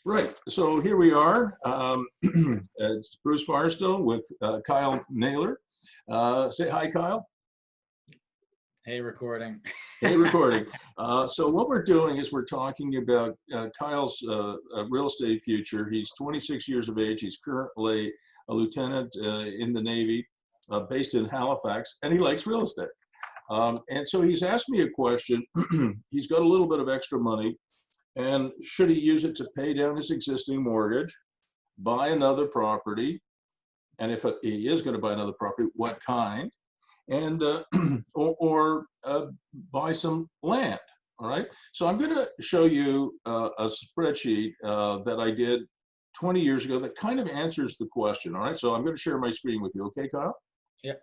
Right. So here we are. It's Bruce Firestone with Kyle Naylor. Say hi, Kyle. Hey, recording. Hey, recording. So what we're doing is we're talking about Kyle's real estate future. He's 26 years of age. He's currently a lieutenant in the Navy, based in Halifax, and he likes real estate. And so he's asked me a question. He's got a little bit of extra money, and should he use it to pay down his existing mortgage, buy another property, and if he is going to buy another property, what kind, and or buy some land. All right. So I'm going to show you a spreadsheet that I did 20 years ago that kind of answers the question. All right. So I'm going to share my screen with you. Okay, Kyle? Yeah.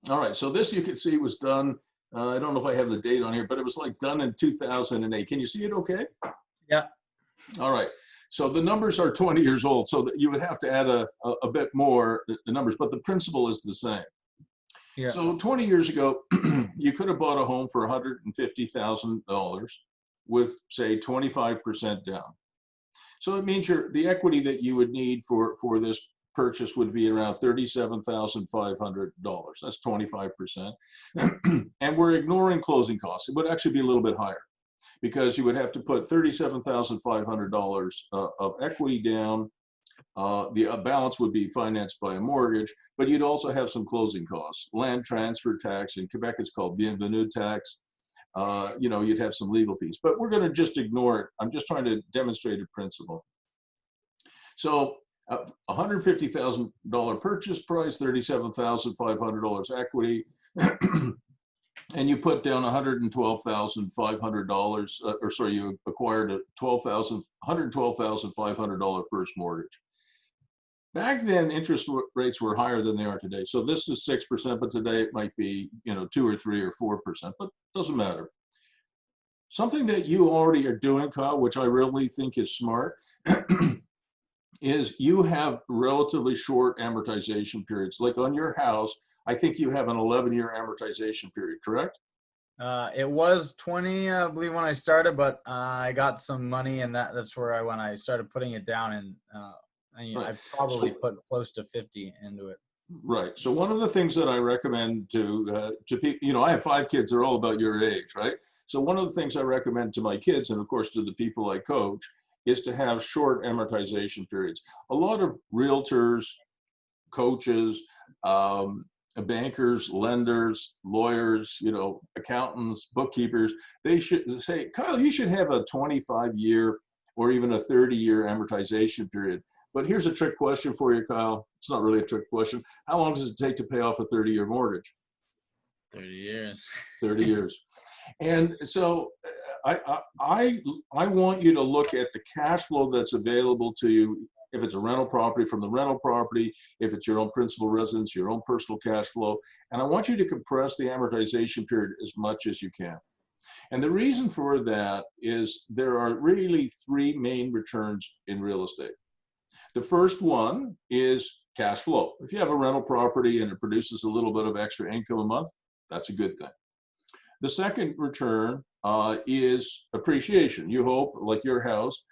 All right. So this you can see was done. I don't know if I have the date on here, but it was like done in 2008. Can you see it okay? Yeah. All right. So the numbers are 20 years old, so that you would have to add a bit more the numbers, but the principle is the same. Yeah. So 20 years ago, you could have bought a home for $150,000 with, say, 25% down. So it means the equity that you would need for this purchase would be around $37,500. That's 25%. And we're ignoring closing costs. It would actually be a little bit higher, because you would have to put $37,500 of equity down. The balance would be financed by a mortgage, but you'd also have some closing costs, land transfer tax. In Quebec, it's called bienvenue tax. You'd have some legal fees, but we're going to just ignore it. I'm just trying to demonstrate a principle. So $150,000 purchase price, $37,500 equity. And you put down $112,500, or sorry, you acquired a $112,500 first mortgage. Back then, interest rates were higher than they are today. So this is 6%, but today it might be 2 or 3 or 4%, but doesn't matter. Something that you already are doing, Kyle, which I really think is smart, is you have relatively short amortization periods. Like on your house, I think you have an 11-year amortization period, correct? It was 20, I believe, when I started, but I got some money, and that's where when I started putting it down, and Right. I've probably put close to 50 into it. Right. So one of the things that I recommend to people, I have 5 kids. They're all about your age, right? So one of the things I recommend to my kids, and of course to the people I coach, is to have short amortization periods. A lot of realtors, coaches, bankers, lenders, lawyers, accountants, bookkeepers, they should say, Kyle, you should have a 25-year or even a 30-year amortization period. But here's a trick question for you, Kyle. It's not really a trick question. How long does it take to pay off a 30-year mortgage? 30 years. 30 years. And so I want you to look at the cash flow that's available to you. If it's a rental property, from the rental property, if it's your own principal residence, your own personal cash flow. And I want you to compress the amortization period as much as you can. And the reason for that is there are really 3 main returns in real estate. The first one is cash flow. If you have a rental property and it produces a little bit of extra income a month, that's a good thing. The second return is appreciation. You hope, like your house,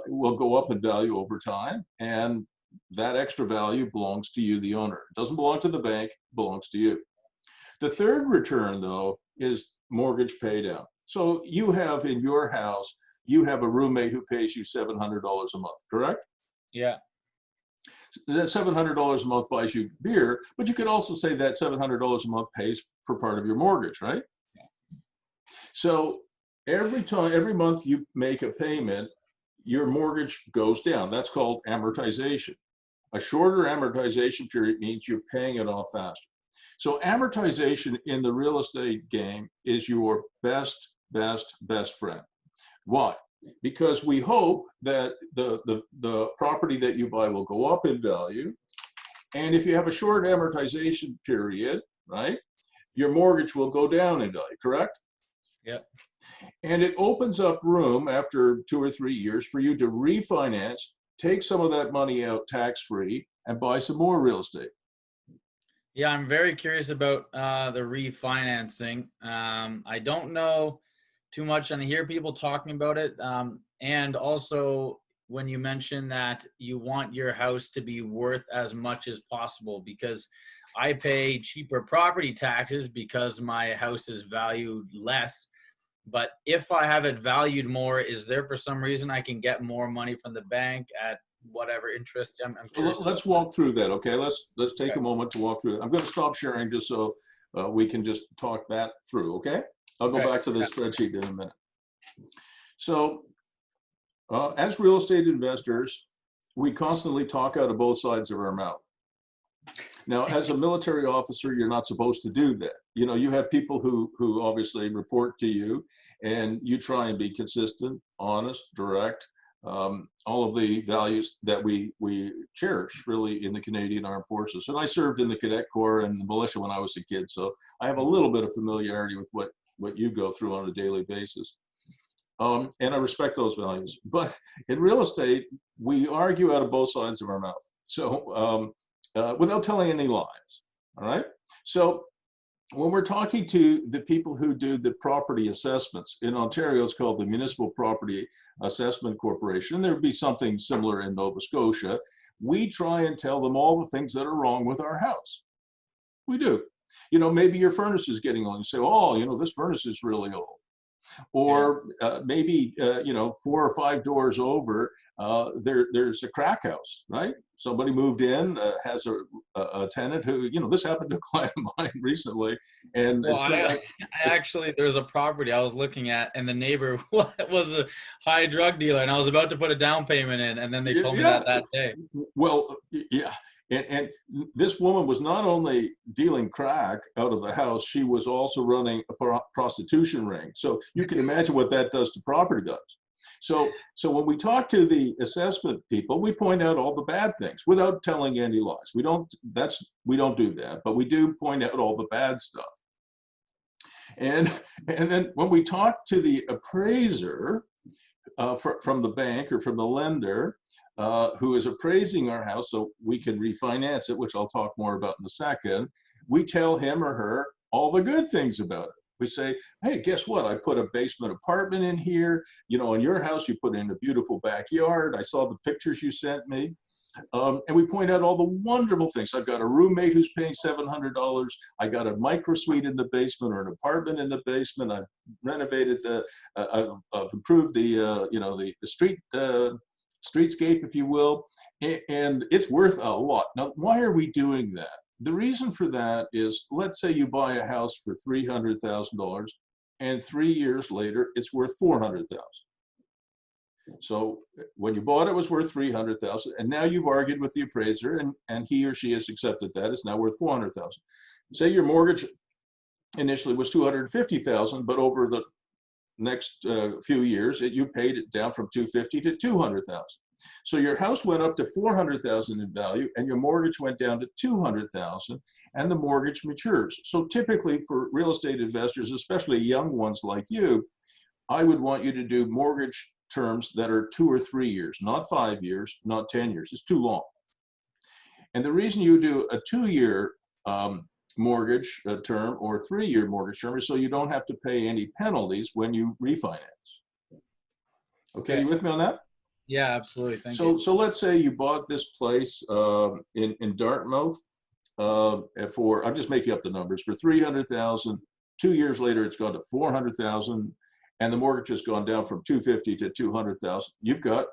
will go up in value over time, and that extra value belongs to you, the owner. It doesn't belong to the bank, it belongs to you. The third return, though, is mortgage pay down. So you have in your house, you have a roommate who pays you $700 a month, correct? Yeah. That $700 a month buys you beer, but you could also say that $700 a month pays for part of your mortgage, right? Yeah. So every month you make a payment, your mortgage goes down. That's called amortization. A shorter amortization period means you're paying it off faster. So amortization in the real estate game is your best friend. Why? Because we hope that the property that you buy will go up in value. And if you have a short amortization period, right, your mortgage will go down in value, correct? Yep. And it opens up room after 2 or 3 years for you to refinance, take some of that money out tax-free, and buy some more real estate. Yeah, I'm very curious about the refinancing. I don't know too much, and I hear people talking about it. And also, when you mention that you want your house to be worth as much as possible, because I pay cheaper property taxes because my house is valued less. But if I have it valued more, is there for some reason I can get more money from the bank at whatever interest? I'm curious. Let's walk through that, okay? Let's take Okay. a moment to walk through that. I'm going to stop sharing just so we can just talk that through, okay? I'll go Okay. back to the spreadsheet in a minute. So as real estate investors, we constantly talk out of both sides of our mouth. Now, as a military officer, you're not supposed to do that. You know, you have people who obviously report to you, and you try and be consistent, honest, direct, all of the values that we cherish really in the Canadian Armed Forces. And I served in the Cadet Corps and the militia when I was a kid, so I have a little bit of familiarity with what you go through on a daily basis. And I respect those values. But in real estate, we argue out of both sides of our mouth. So without telling any lies, all right? So when we're talking to the people who do the property assessments, in Ontario, it's called the Municipal Property Assessment Corporation. And there'd be something similar in Nova Scotia. We try and tell them all the things that are wrong with our house. We do. You know, maybe your furnace is getting old. You say, oh, you know, this furnace is really old. Or maybe, you know, 4 or 5 doors over, there's a crack house, right? Somebody moved in, has a tenant who, you know, this happened to a client of mine recently. And Well, I actually, there was a property I was looking at, and the neighbor was a high drug dealer, and I was about to put a down payment in, and then they told me that day. Well, yeah. And this woman was not only dealing crack out of the house, she was also running a prostitution ring. So you can imagine what that does to property values. So when we talk to the assessment people, we point out all the bad things without telling any lies. We don't do that, but we do point out all the bad stuff. And then when we talk to the appraiser from the bank or from the lender, who is appraising our house so we can refinance it, which I'll talk more about in a second, we tell him or her all the good things about it. We say, hey, guess what? I put a basement apartment in here. You know, in your house, you put in a beautiful backyard. I saw the pictures you sent me. And we point out all the wonderful things. I've got a roommate who's paying $700. I got a microsuite in the basement or an apartment in the basement. I've renovated I've improved the, you know, the streetscape, if you will, and it's worth a lot. Now, why are we doing that? The reason for that is, let's say you buy a house for $300,000, and 3 years later, it's worth $400,000. So when you bought it, it was worth $300,000, and now you've argued with the appraiser, and he or she has accepted that it's now worth $400,000. Say your mortgage initially was $250,000, but over the next few years, you paid it down from $250,000 to $200,000. So your house went up to $400,000 in value, and your mortgage went down to $200,000, and the mortgage matures. So typically for real estate investors, especially young ones like you, I would want you to do mortgage terms that are 2 or 3 years, not 5 years, not 10 years. It's too long. And the reason you do a 2-year mortgage term or 3-year mortgage term is so you don't have to pay any penalties when you refinance. Okay, you with me on that? Yeah, absolutely. Thank you. So let's say you bought this place in Dartmouth for, I'm just making up the numbers, for $300,000. 2 years later, it's gone to $400,000, and the mortgage has gone down from $250,000 to $200,000. You've got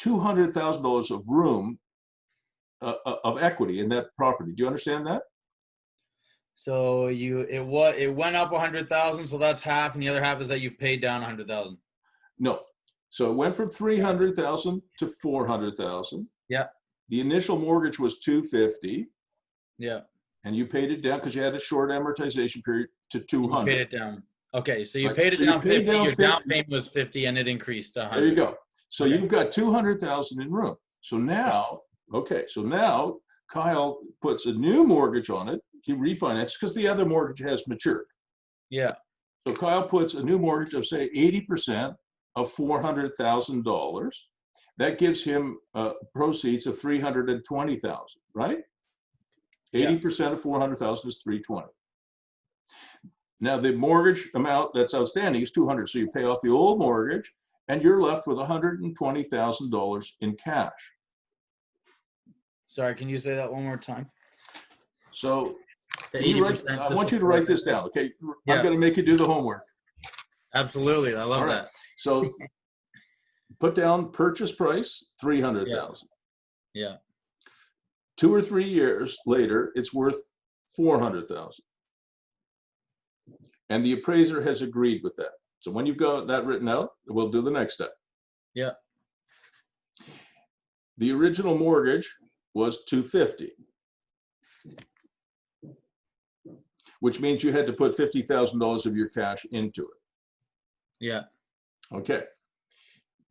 $200,000 of room of equity in that property. Do you understand that? So it went up 100,000, so that's half, and the other half is that you paid down 100,000. No. So it went from 300,000 to 400,000. Yeah. The initial mortgage was 250. Yeah. And you paid it down because you had a short amortization period to 200. You paid it down. Okay, so you Right. paid it So down you paid 50. down Your 50. down payment was 50, and it increased to 100. There you go. So Okay. you've got 200,000 in room. So now, okay, so now Kyle puts a new mortgage on it. He refinances because the other mortgage has matured. Yeah. So Kyle puts a new mortgage of, say, 80% of $400,000. That gives him proceeds of $320,000, right? 80% of $400,000 is $320,000. Now the mortgage amount that's outstanding is 200. So you pay off the old mortgage and you're left with $120,000 in cash. Sorry, can you say that one more time? So The can you write, 80%. I want you to write this down, okay? Yeah. I'm going to make you do the homework. Absolutely, I love All right. that. So put down purchase price, 300,000. Yeah. 2 or 3 years later, it's worth 400,000. And the appraiser has agreed with that. So when you've got that written out, we'll do the next step. Yeah. The original mortgage was 250, which means you had to put $50,000 of your cash into it. Yeah. Okay.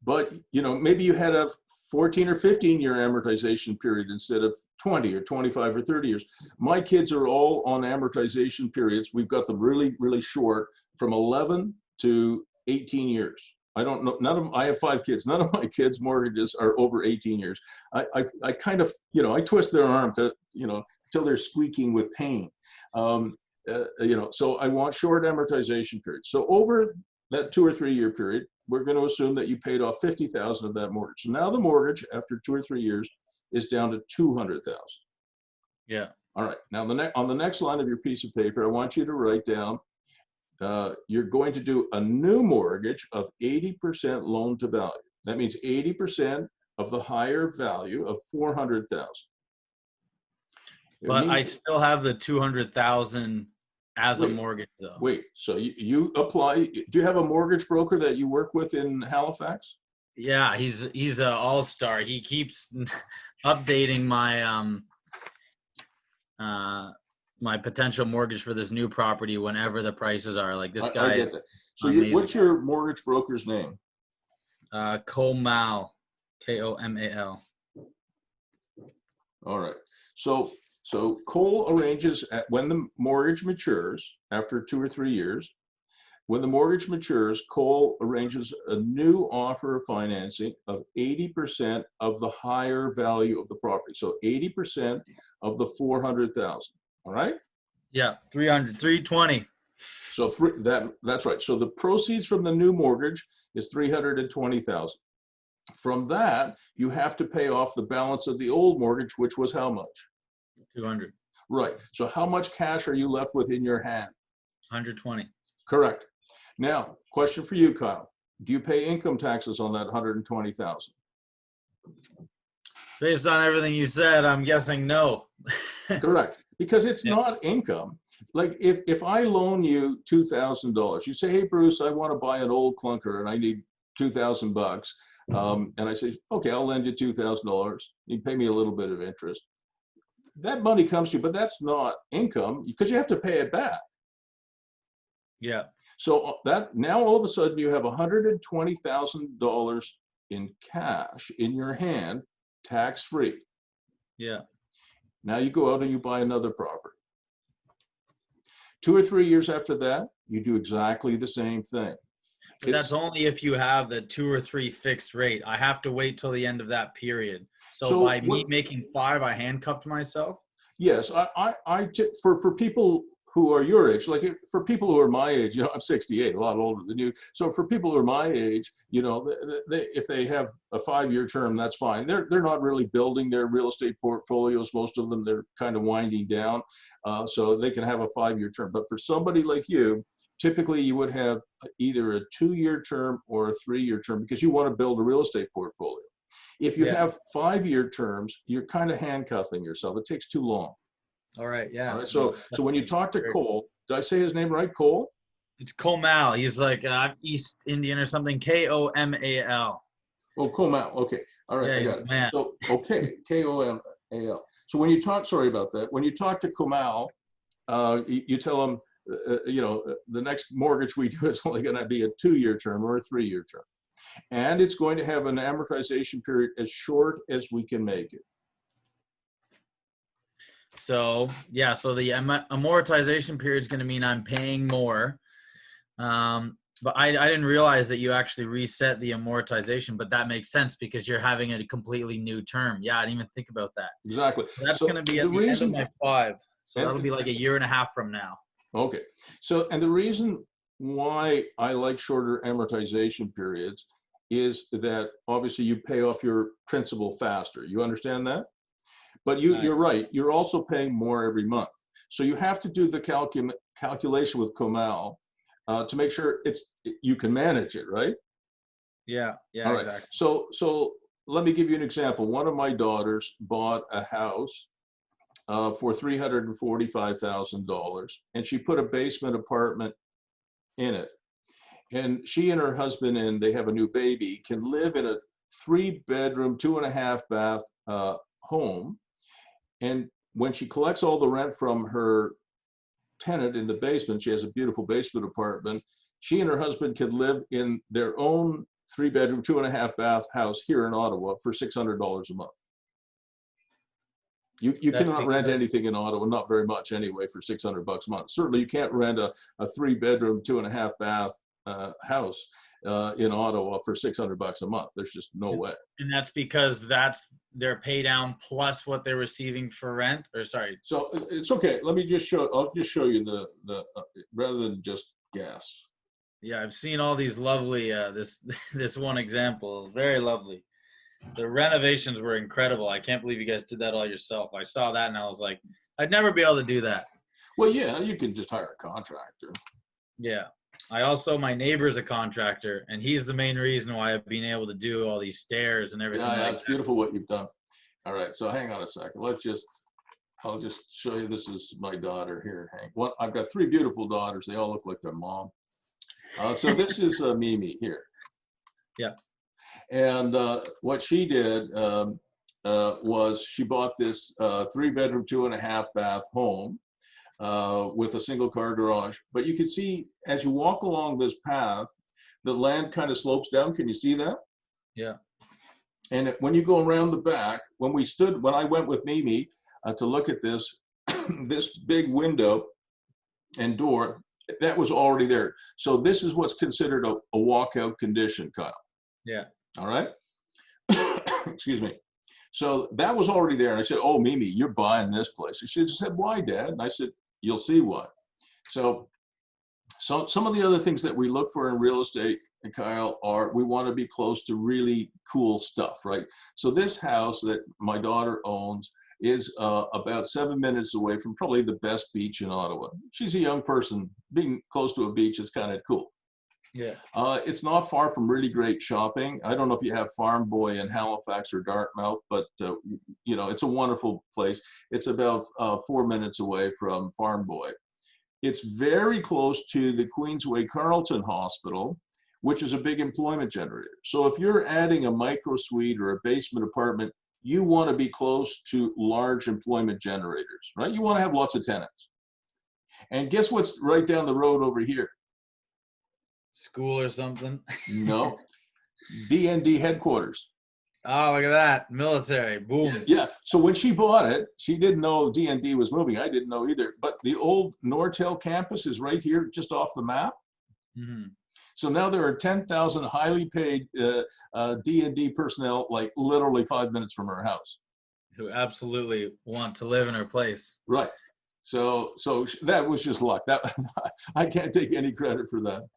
But, you know, maybe you had a 14 or 15 year amortization period instead of 20 or 25 or 30 years. My kids are all on amortization periods. We've got them really, really short, from 11 to 18 years. I don't know, I have 5 kids. None of my kids' mortgages are over 18 years. I kind of, you know, I twist their arm to, you know, till they're squeaking with pain. You know, so I want short amortization periods. So over that 2 or 3 year period, we're going to assume that you paid off 50,000 of that mortgage. So now the mortgage, after 2 or 3 years, is down to 200,000. Yeah. All right. Now on the next line of your piece of paper, I want you to write down, you're going to do a new mortgage of 80% loan to value. That means 80% of the higher value of 400,000. But I still have the 200,000 as a mortgage, though. Wait, so you apply? Do you have a mortgage broker that you work with in Halifax? Yeah, he's an all-star. He keeps updating my my potential mortgage for this new property whenever the prices are. Like this guy. I get that. So what's your mortgage broker's name? Komal, Komal. All right. So Cole arranges when the mortgage matures after 2 or 3 years. When the mortgage matures, Cole arranges a new offer of financing of 80% of the higher value of the property. So 80% of the 400,000. All right? Yeah, 320. So that's right. So the proceeds from the new mortgage is 320,000. From that, you have to pay off the balance of the old mortgage, which was how much? 200. Right. So how much cash are you left with in your hand? 120. Correct. Now, question for you, Kyle. Do you pay income taxes on that 120,000? Based on everything you said, I'm guessing no. Correct. Because it's not income. Like if I loan you $2,000, you say, hey, Bruce, I want to buy an old clunker and I need $2,000. And I say, okay, I'll lend you $2,000. You pay me a little bit of interest. That money comes to you, but that's not income because you have to pay it back. Yeah. So that now all of a sudden you have $120,000 in cash in your hand, tax-free. Yeah. Now you go out and you buy another property. 2 or 3 years after that, you do exactly the same thing. But that's only if you have the 2 or 3 fixed rate. I have to wait till the end of that period. So by me making 5, I handcuffed myself? Yes. For people who are your age, like for people who are my age, you know, I'm 68, a lot older than you. So for people who are my age, you know, if they have a 5-year term, that's fine. They're not really building their real estate portfolios. Most of them, they're kind of winding down. So they can have a 5-year term. But for somebody like you, typically you would have either a 2-year term or a 3-year term because you want to build a real estate portfolio. If you have 5-year terms, you're kind of handcuffing yourself. It takes too long. All right. Yeah. All right. So when you talk to Cole, did I say his name right? Cole? It's Komal. He's like East Indian or something. Komal. Oh, Komal. Okay. All right. Yeah, I got it. man. So, okay. Komal. So when you talk, sorry about that. When you talk to Komal, you tell him, you know, the next mortgage we do is only going to be a 2-year term or a 3-year term. And it's going to have an amortization period as short as we can make it. So, yeah, so the amortization period is going to mean I'm paying more. But I didn't realize that you actually reset the amortization, but that makes sense because you're having a completely new term. Yeah, I didn't even think about that. Exactly. So that's going to be at the end of my 5. So that'll be like a year and a half from now. Okay. So, and the reason why I like shorter amortization periods is that obviously you pay off your principal faster. You understand that? But Nice. you're right. You're also paying more every month. So you have to do the calculation with Comal to make sure you can manage it, right? Yeah, yeah, All right. exactly. So let me give you an example. One of my daughters bought a house for $345,000, and she put a basement apartment in it. And she and her husband, and they have a new baby, can live in a 3-bedroom, 2.5-bath home. And when she collects all the rent from her tenant in the basement, she has a beautiful basement apartment. She and her husband could live in their own 3-bedroom, 2.5-bath house here in Ottawa for $600 a month. You That's cannot rent because anything in Ottawa, not very much anyway, for $600 a month. Certainly, you can't rent a 3-bedroom, 2.5-bath house in Ottawa for $600 a month. There's just no way. and that's because that's their pay down plus what they're receiving for rent, or sorry. So it's okay. Let me just show. I'll just show you the rather than just guess. Yeah, I've seen all these lovely this this one example, very lovely. The renovations were incredible. I can't believe you guys did that all yourself. I saw that and I was like, I'd never be able to do that. Well, yeah, you can just hire a contractor. Yeah. My neighbor's a contractor, and he's the main reason why I've been able to do all these stairs and everything Yeah, like it's that. beautiful what you've done. All right, so hang on a second. I'll just show you. This is my daughter here, Hank. I've got 3 beautiful daughters. They all look like their mom. So this is Mimi here. Yeah. And what she did was she bought this 3-bedroom, 2.5-bath home with a single car garage. But you can see as you walk along this path, the land kind of slopes down. Can you see that? Yeah. And when you go around the back, when I went with Mimi to look at this, this big window and door, that was already there. So this is what's considered a walkout condition, Kyle. Yeah. All right. Excuse me. So that was already there. And I said, "Oh, Mimi, you're buying this place." She said, "Why, Dad?" And I said, "You'll see why." So some of the other things that we look for in real estate, Kyle, are we want to be close to really cool stuff, right? So this house that my daughter owns is about 7 minutes away from probably the best beach in Ottawa. She's a young person. Being close to a beach is kind of cool. Yeah. It's not far from really great shopping. I don't know if you have Farm Boy in Halifax or Dartmouth, but it's a wonderful place. It's about 4 minutes away from Farm Boy. It's very close to the Queensway Carleton Hospital, which is a big employment generator. So if you're adding a microsuite or a basement apartment, you want to be close to large employment generators, right? You want to have lots of tenants. And guess what's right down the road over here? School or something. No, DND headquarters. Oh, look at that. Military. Boom. Yeah. So when she bought it, she didn't know DND was moving. I didn't know either. But the old Nortel campus is right here, just off the map. Mm-hmm. So now there are 10,000 highly paid D&D personnel, like literally 5 minutes from her house. Who absolutely want to live in her place. Right. So that was just luck. That I can't take any credit for that.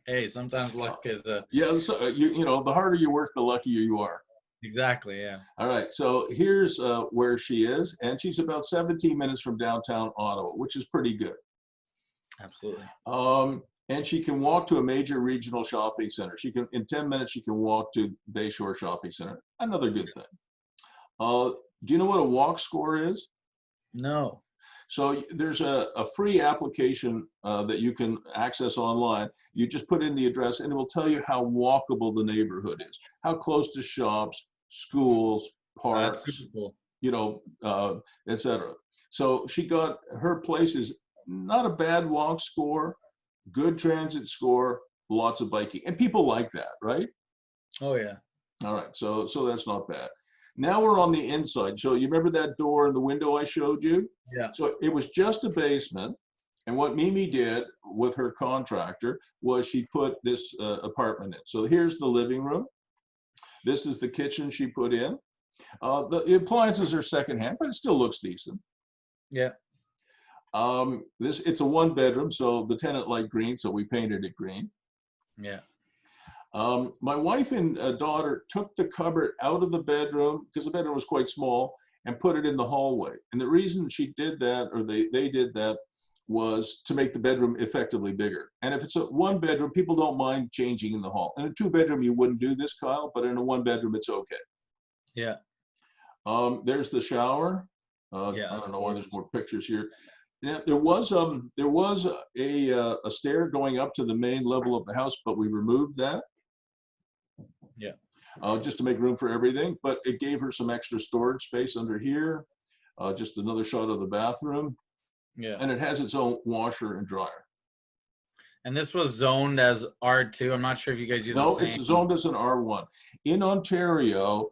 Hey, sometimes luck is Yeah. So the harder you work, the luckier you are. exactly. Yeah. All right. So here's where she is, and she's about 17 minutes from downtown Ottawa, which is pretty good. Absolutely. And she can walk to a major regional shopping center. In 10 minutes, she can walk to Bayshore Shopping Center. Another good thing. Do you know what a walk score is? No. So there's a free application that you can access online. You just put in the address and it will tell you how walkable the neighborhood is, how close to shops, schools, parks, That's super cool. etc. So her place is not a bad walk score, good transit score, lots of biking. And people like that, right? Oh, yeah. All right, so that's not bad. Now we're on the inside. So you remember that door and the window I showed you? Yeah. So it was just a basement. And what Mimi did with her contractor was she put this apartment in. So here's the living room. This is the kitchen she put in. The appliances are secondhand, but it still looks decent. Yeah. It's a one bedroom, so the tenant liked green, so we painted it green. Yeah. My wife and daughter took the cupboard out of the bedroom because the bedroom was quite small and put it in the hallway. And the reason she did that, or they did that, was to make the bedroom effectively bigger. And if it's a one bedroom, people don't mind changing in the hall. In a two bedroom, you wouldn't do this, Kyle, but in a one bedroom, it's okay. Yeah. There's the shower. Yeah. I That's don't know why there's gorgeous. more pictures here. Yeah, there was a stair going up to the main level of the house, but we removed that Yeah. just to make room for everything. But it gave her some extra storage space under here. Just another shot of the bathroom, Yeah. and it has its own washer and dryer. And this was zoned as R2. I'm not sure if you guys use the No, it's same. zoned as an R1. In Ontario,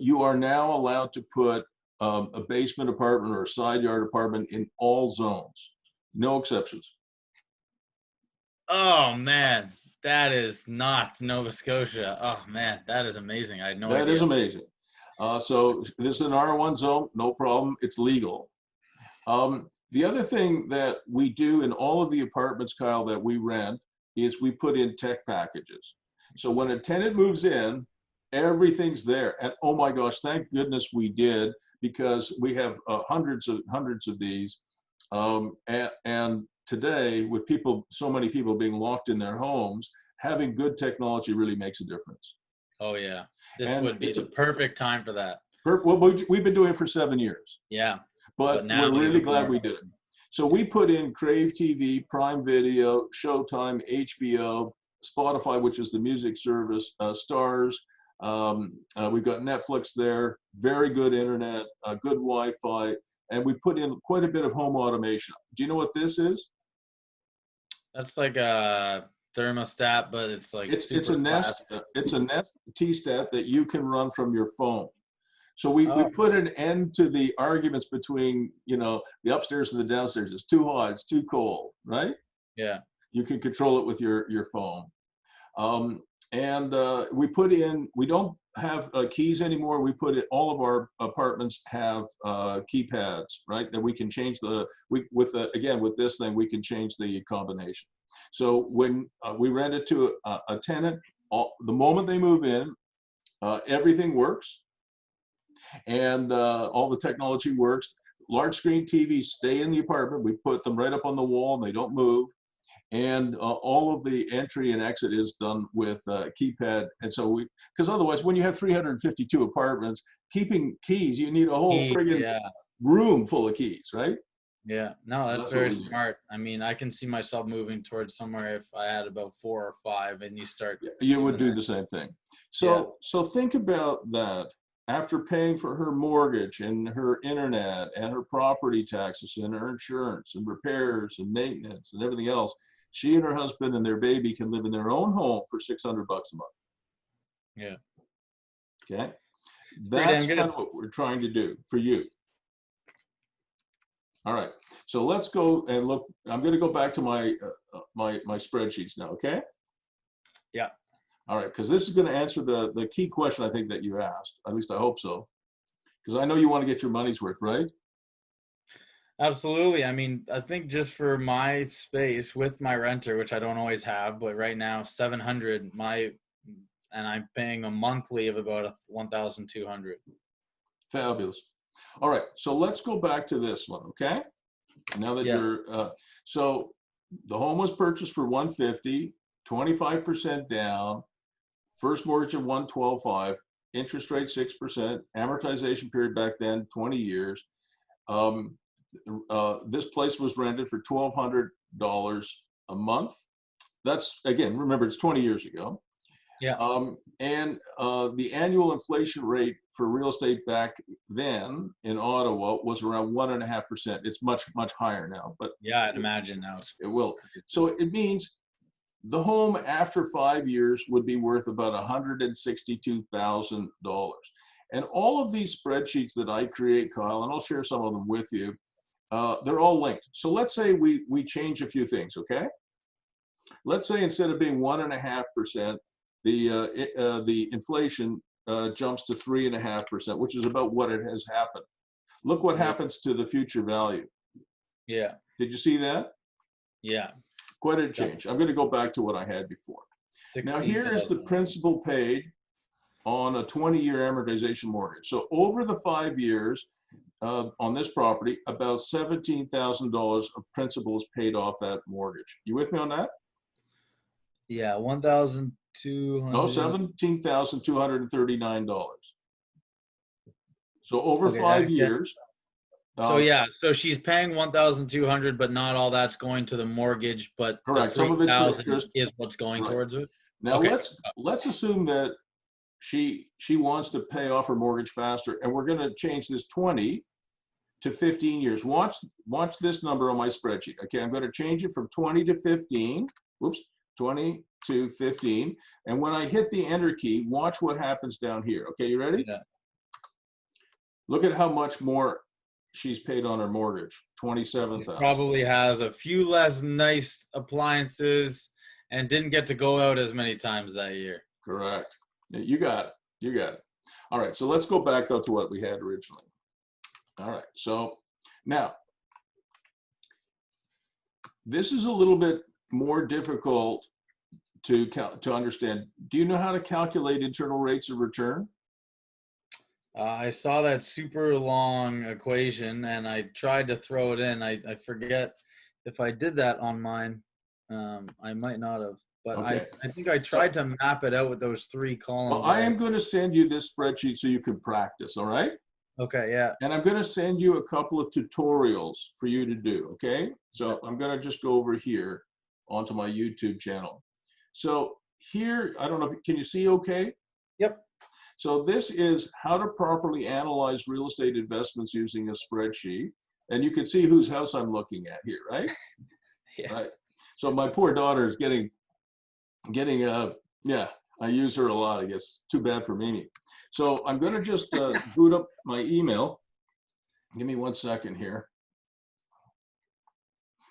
you are now allowed to put a basement apartment or a side yard apartment in all zones, no exceptions. Oh man, that is not Nova Scotia. Oh man, that is amazing. I had no That is idea. amazing. So this is an R1 zone, no problem. It's legal. The other thing that we do in all of the apartments, Kyle, that we rent is we put in tech packages. So when a tenant moves in, everything's there. And oh my gosh, thank goodness we did, because we have hundreds of these. And today, with people, so many people being locked in their homes, having good technology really makes a difference. Oh yeah, this And would be it's the perfect time for that. well, we've been doing it for 7 years. Yeah, But but now we're you really have glad more. we did it. So we put in Crave TV, Prime Video, Showtime, HBO, Spotify, which is the music service, Stars. We've got Netflix there, very good internet, good Wi-Fi, and we put in quite a bit of home automation. Do you know what this is? That's like a thermostat, but it's like It's super a fast. Nest T-stat that you can run from your phone. So we Oh, put an end to the arguments between, the upstairs and the downstairs. It's too hot, it's too cold, right? yeah. You can control it with your phone. And we don't have keys anymore. We put it, all of our apartments have keypads, right? That we can change with this thing, we can change the combination. So when we rent it to a tenant, the moment they move in, everything works. And all the technology works. Large screen TVs stay in the apartment. We put them right up on the wall and they don't move. And all of the entry and exit is done with keypad. And so because otherwise, when you have 352 apartments, keeping keys, you need a whole Keys, friggin' yeah. room full of keys, right? Yeah. No, So that's that's what very we do. smart. I mean, I can see myself moving towards somewhere if I had about 4 or 5 and you start You would doing do that. the same thing. Yeah. So think about that. After paying for her mortgage and her internet and her property taxes and her insurance and repairs and maintenance and everything else, she and her husband and their baby can live in their own home for $600 a month. Yeah. Okay, Pretty damn that's kind good. of what we're trying to do for you. All right, so let's go and look. I'm going to go back to my my spreadsheets now. Okay. Yeah. All right, because this is going to answer the key question I think that you asked. At least I hope so, because I know you want to get your money's worth, right? Absolutely. I mean, I think just for my space with my renter, which I don't always have, but right now 700 and I'm paying a monthly of about 1,200. Fabulous. All right, so let's go back to this one, okay? Now that Yeah. so the home was purchased for 150, 25% down, first mortgage of 112.5, interest rate 6%, amortization period back then 20 years. This place was rented for $1,200 a month. That's, again, remember, it's 20 years ago. Yeah. And the annual inflation rate for real estate back then in Ottawa was around 1.5%. It's much higher now, but Yeah, I'd imagine now. it will. So it means the home after 5 years would be worth about $162,000. And all of these spreadsheets that I create, Kyle, and I'll share some of them with you, they're all linked. So let's say we change a few things, okay? Let's say instead of being 1.5%, the inflation jumps to 3.5%, which is about what it has happened. Look what Yep. happens to the future value. Yeah. Did you see that? Yeah. Quite a change. I'm going to go back to what I had before. Now, here is the 16,000. principal paid on a 20-year amortization mortgage. So over the 5 years on this property, about $17,000 of principal is paid off that mortgage. You with me on that? Yeah, No, 1,200. $17,239. So over Okay, 5 years. so yeah, so she's paying 1,200, but not all that's going to the mortgage, but the Correct. Some of it's for 3,000 interest. is what's going Right. towards it. Now Okay. let's assume that she wants to pay off her mortgage faster, and we're going to change this 20 to 15 years. Watch this number on my spreadsheet. Okay, I'm going to change it from 20 to 15. Whoops, 20 to 15. And when I hit the enter key, watch what happens down here. Okay, you ready? Yeah. Look at how much more she's paid on her mortgage. She 27,000. probably has a few less nice appliances and didn't get to go out as many times that year. Correct. You got it. You got it. All right, so let's go back though to what we had originally. All right, so now this is a little bit more difficult to understand. Do you know how to calculate internal rates of return? I saw that super long equation and I tried to throw it in. I forget if I did that on mine. I might not have, but Okay. I think I tried to map it out with those 3 columns. Well, I am going to send you this spreadsheet so you can practice, all right? Okay, yeah. And I'm going to send you a couple of tutorials for you to do, okay? So I'm going to just go over here onto my YouTube channel. So here, I don't know if, can you see okay? Yep. So this is how to properly analyze real estate investments using a spreadsheet. And you can see whose house I'm looking at here, right? Yeah. Right. So my poor daughter is getting, yeah, I use her a lot, I guess. Too bad for Mimi. So I'm going to just boot up my email. Give me 1 second here.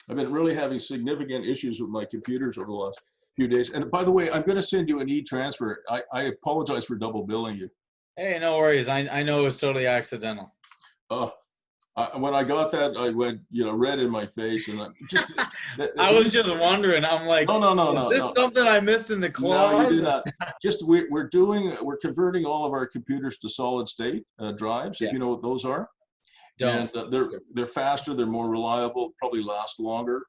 I've been really having significant issues with my computers over the last few days. And by the way, I'm going to send you an e-transfer. I apologize for double billing you. Hey, no worries. I know it was totally accidental. When I got that, I went, red in my face, and I'm just. I was just wondering. I'm like, no, is this something I missed in the clause? No, you did not. Just we're converting all of our computers to solid state drives, if you know what those are. And they're faster, they're more reliable, probably last longer.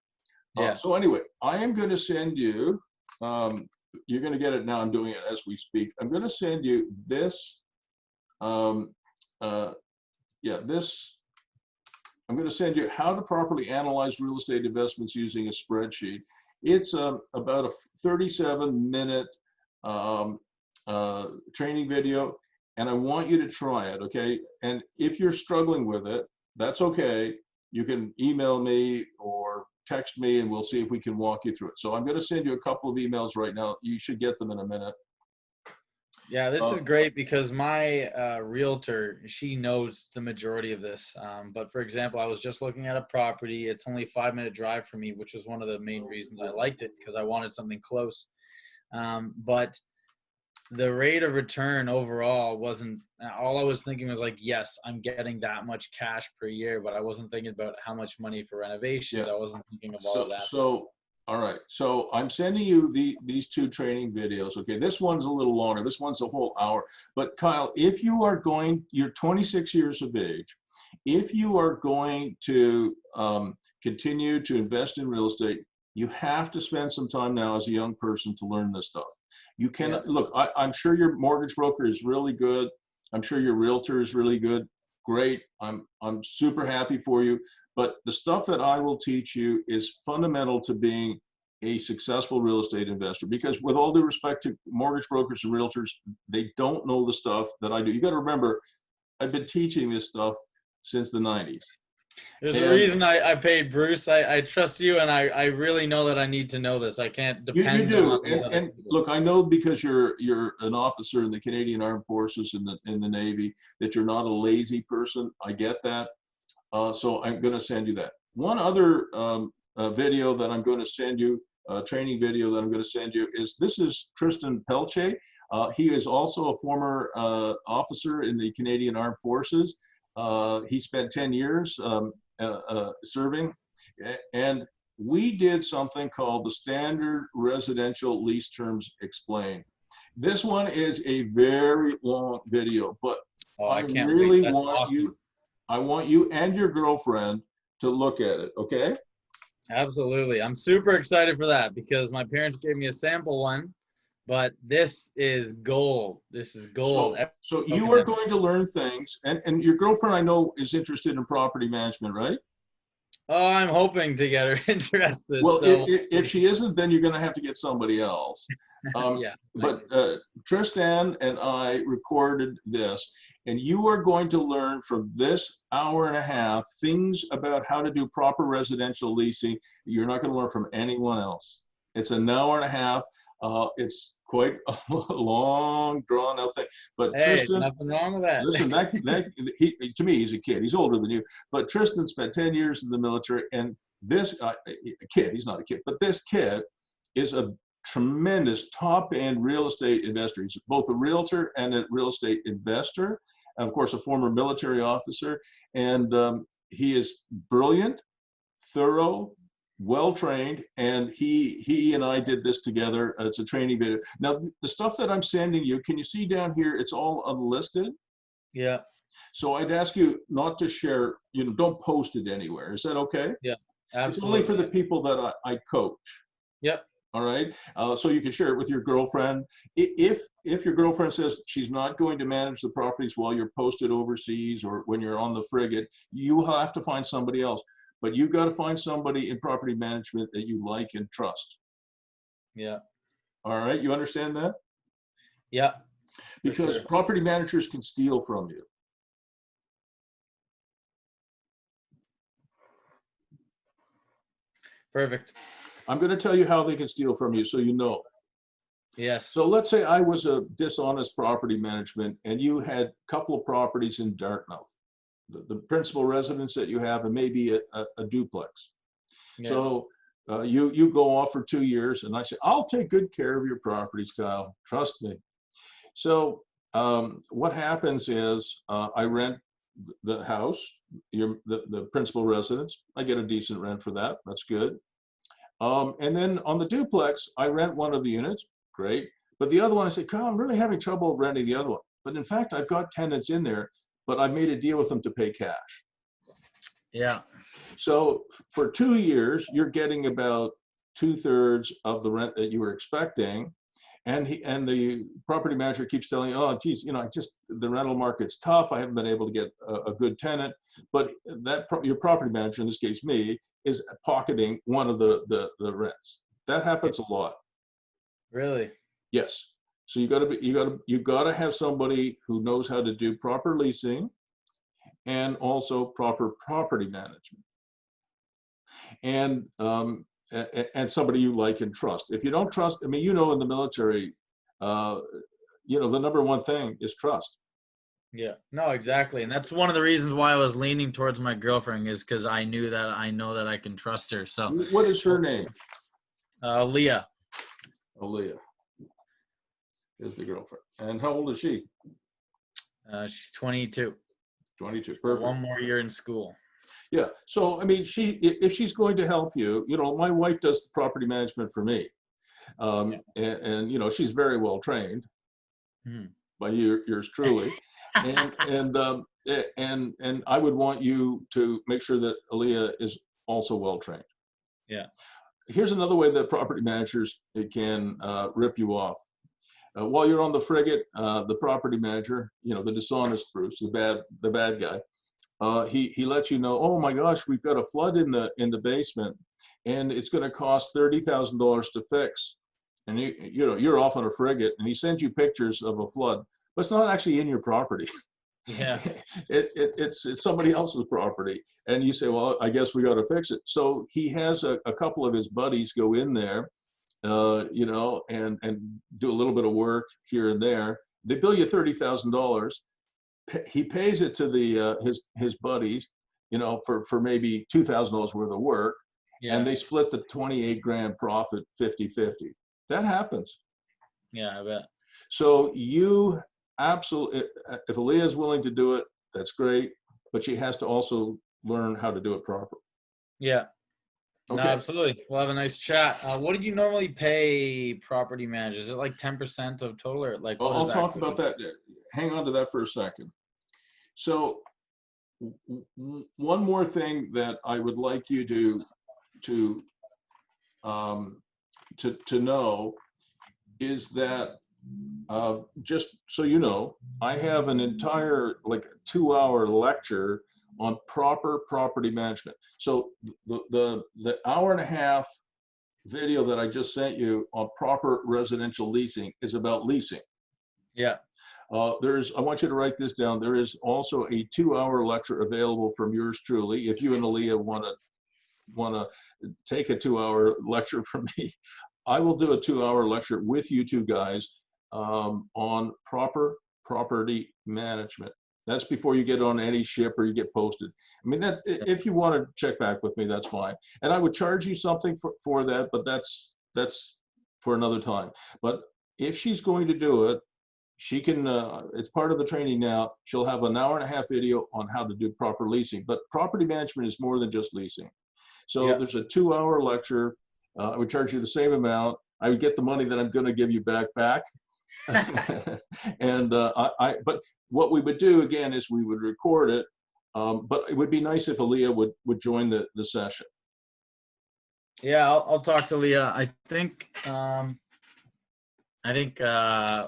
Yeah. So anyway, I am going to send you. You're going to get it now. I'm doing it as we speak. I'm going to send you this. This. I'm going to send you how to properly analyze real estate investments using a spreadsheet. It's about a 37-minute training video, and I want you to try it, okay? And if you're struggling with it, that's okay. You can email me or text me, and we'll see if we can walk you through it. So I'm going to send you a couple of emails right now. You should get them in a minute. Yeah, this is great because my realtor, she knows the majority of this. But for example, I was just looking at a property. It's only a 5-minute drive for me, which was one of the main reasons I liked it because I wanted something close. But the rate of return overall wasn't, all I was thinking was like, yes, I'm getting that much cash per year, but I wasn't thinking about how much money for renovations. Yeah. I wasn't thinking of all of that. All right, so I'm sending you these 2 training videos. Okay, this one's a little longer. This one's a whole hour. But Kyle, if you are you're 26 years of age. If you are going to continue to invest in real estate, you have to spend some time now as a young person to learn this stuff. You cannot, look, I'm sure your mortgage broker is really good. I'm sure your realtor is really good. Great, I'm super happy for you. But the stuff that I will teach you is fundamental to being a successful real estate investor, because with all due respect to mortgage brokers and realtors, they don't know the stuff that I do. You got to remember, I've been teaching this stuff since the 90s. There's a reason I paid Bruce. I trust you, and I really know that I need to know this. I can't depend you do. on and look, I know because you're an officer in the Canadian Armed Forces in the Navy that you're not a lazy person. I get that. So I'm going to send you that. One other video that I'm going to send you, training video that I'm going to send you, this is Tristan Pelche. He is also a former officer in the Canadian Armed Forces. He spent 10 years serving. And we did something called the Standard Residential Lease Terms Explained. This one is a very long video, but Oh, I I can't wait. really That's want awesome. you, I want you and your girlfriend to look at it, okay? Absolutely. I'm super excited for that because my parents gave me a sample one, but this is gold. This is gold. So you are going to learn things, and your girlfriend, I know, is interested in property management, right? Oh, I'm hoping to get her interested. Well, So, if she isn't, then you're going to have to get somebody else. yeah. But Tristan and I recorded this, and you are going to learn from this hour and a half things about how to do proper residential leasing. You're not going to learn from anyone else. It's an hour and a half. It's quite a long, drawn out thing. But Hey, Tristan, nothing wrong with that. listen, to me, he's a kid. He's older than you. But Tristan spent 10 years in the military, and this kid, he's not a kid, but this kid is a tremendous top-end real estate investor. He's both a realtor and a real estate investor, and of course, a former military officer. And he is brilliant, thorough, well-trained, and he and I did this together. It's a training video. Now, the stuff that I'm sending you, can you see down here? It's all unlisted. Yeah. So I'd ask you not to share, don't post it anywhere. Is that okay? Yeah. Absolutely. It's only for the people that I coach. Yep. All right. So you can share it with your girlfriend. If your girlfriend says she's not going to manage the properties while you're posted overseas or when you're on the frigate, you have to find somebody else. But you've got to find somebody in property management that you like and trust. Yeah. All right. You understand that? Yeah. Because sure. property managers can steal from you. Perfect. I'm going to tell you how they can steal from you so you know. Yes. So let's say I was a dishonest property management and you had a couple of properties in Dartmouth, the principal residence that you have, and maybe a duplex. Yeah. So you go off for 2 years, and I say, I'll take good care of your properties, Kyle. Trust me. So what happens is I rent the house, the principal residence. I get a decent rent for that. That's good. And then on the duplex, I rent one of the units. Great. But the other one, I say, Kyle, I'm really having trouble renting the other one. But in fact, I've got tenants in there, but I made a deal with them to pay cash. Yeah. So for 2 years, you're getting about 2/3 of the rent that you were expecting. And the property manager keeps telling you, oh, geez, the rental market's tough. I haven't been able to get a good tenant. But your property manager, in this case me, is pocketing one of the rents. That happens a lot. Really? Yes. So you gotta have somebody who knows how to do proper leasing and also proper property management. And somebody you like and trust. If you don't trust, in the military, the number one thing is trust. Yeah. No, exactly. And that's one of the reasons why I was leaning towards my girlfriend, is because I know that I can trust her. So What is her name? Leah. Leah is the girlfriend. And how old is she? She's 22. 22. Perfect. 1 more year in school. Yeah. So, if she's going to help you, my wife does the property management for me. And she's very well trained by yours truly. and I would want you to make sure that Aaliyah is also well trained. Yeah. Here's another way that property managers can rip you off. While you're on the frigate, the property manager, the dishonest Bruce, the bad guy, he lets you know, oh my gosh, we've got a flood in the basement, and it's going to cost $30,000 to fix. And you're off on a frigate, and he sends you pictures of a flood, but it's not actually in your property. Yeah. It's somebody else's property, and you say, well, I guess we got to fix it. So he has a couple of his buddies go in there, and do a little bit of work here and there. They bill you $30,000. He pays it to his buddies, for maybe $2,000 worth of work, and they split the 28 grand profit 50-50. That happens. Yeah, I bet. So you absolutely, if Aaliyah is willing to do it, that's great, but she has to also learn how to do it properly. Yeah. No, Okay. absolutely. We'll have a nice chat. What do you normally pay property managers? Is it like 10% of total, or like what is I'll that? talk about that. Hang on to that for a second. So one more thing that I would like you to um, to know is that just so you know, I have an entire like 2-hour lecture on proper property management. So the hour and a half video that I just sent you on proper residential leasing is about leasing. Yeah. I want you to write this down. There is also a 2-hour lecture available from yours truly. If you and Aaliyah want to take a 2-hour lecture from me, I will do a 2-hour lecture with you two guys on proper property management. That's before you get on any ship or you get posted. I mean, that if you want to check back with me, that's fine. And I would charge you something for that, but that's for another time. But if she's going to do it, she can, it's part of the training now. She'll have an hour and a half video on how to do proper leasing. But property management is more than just leasing. So there's a 2-hour lecture. I would charge you the same amount. I would get the money that I'm going to give you back. And but what we would do again is we would record it. But it would be nice if Aaliyah would join the session. Yeah, I'll talk to Leah.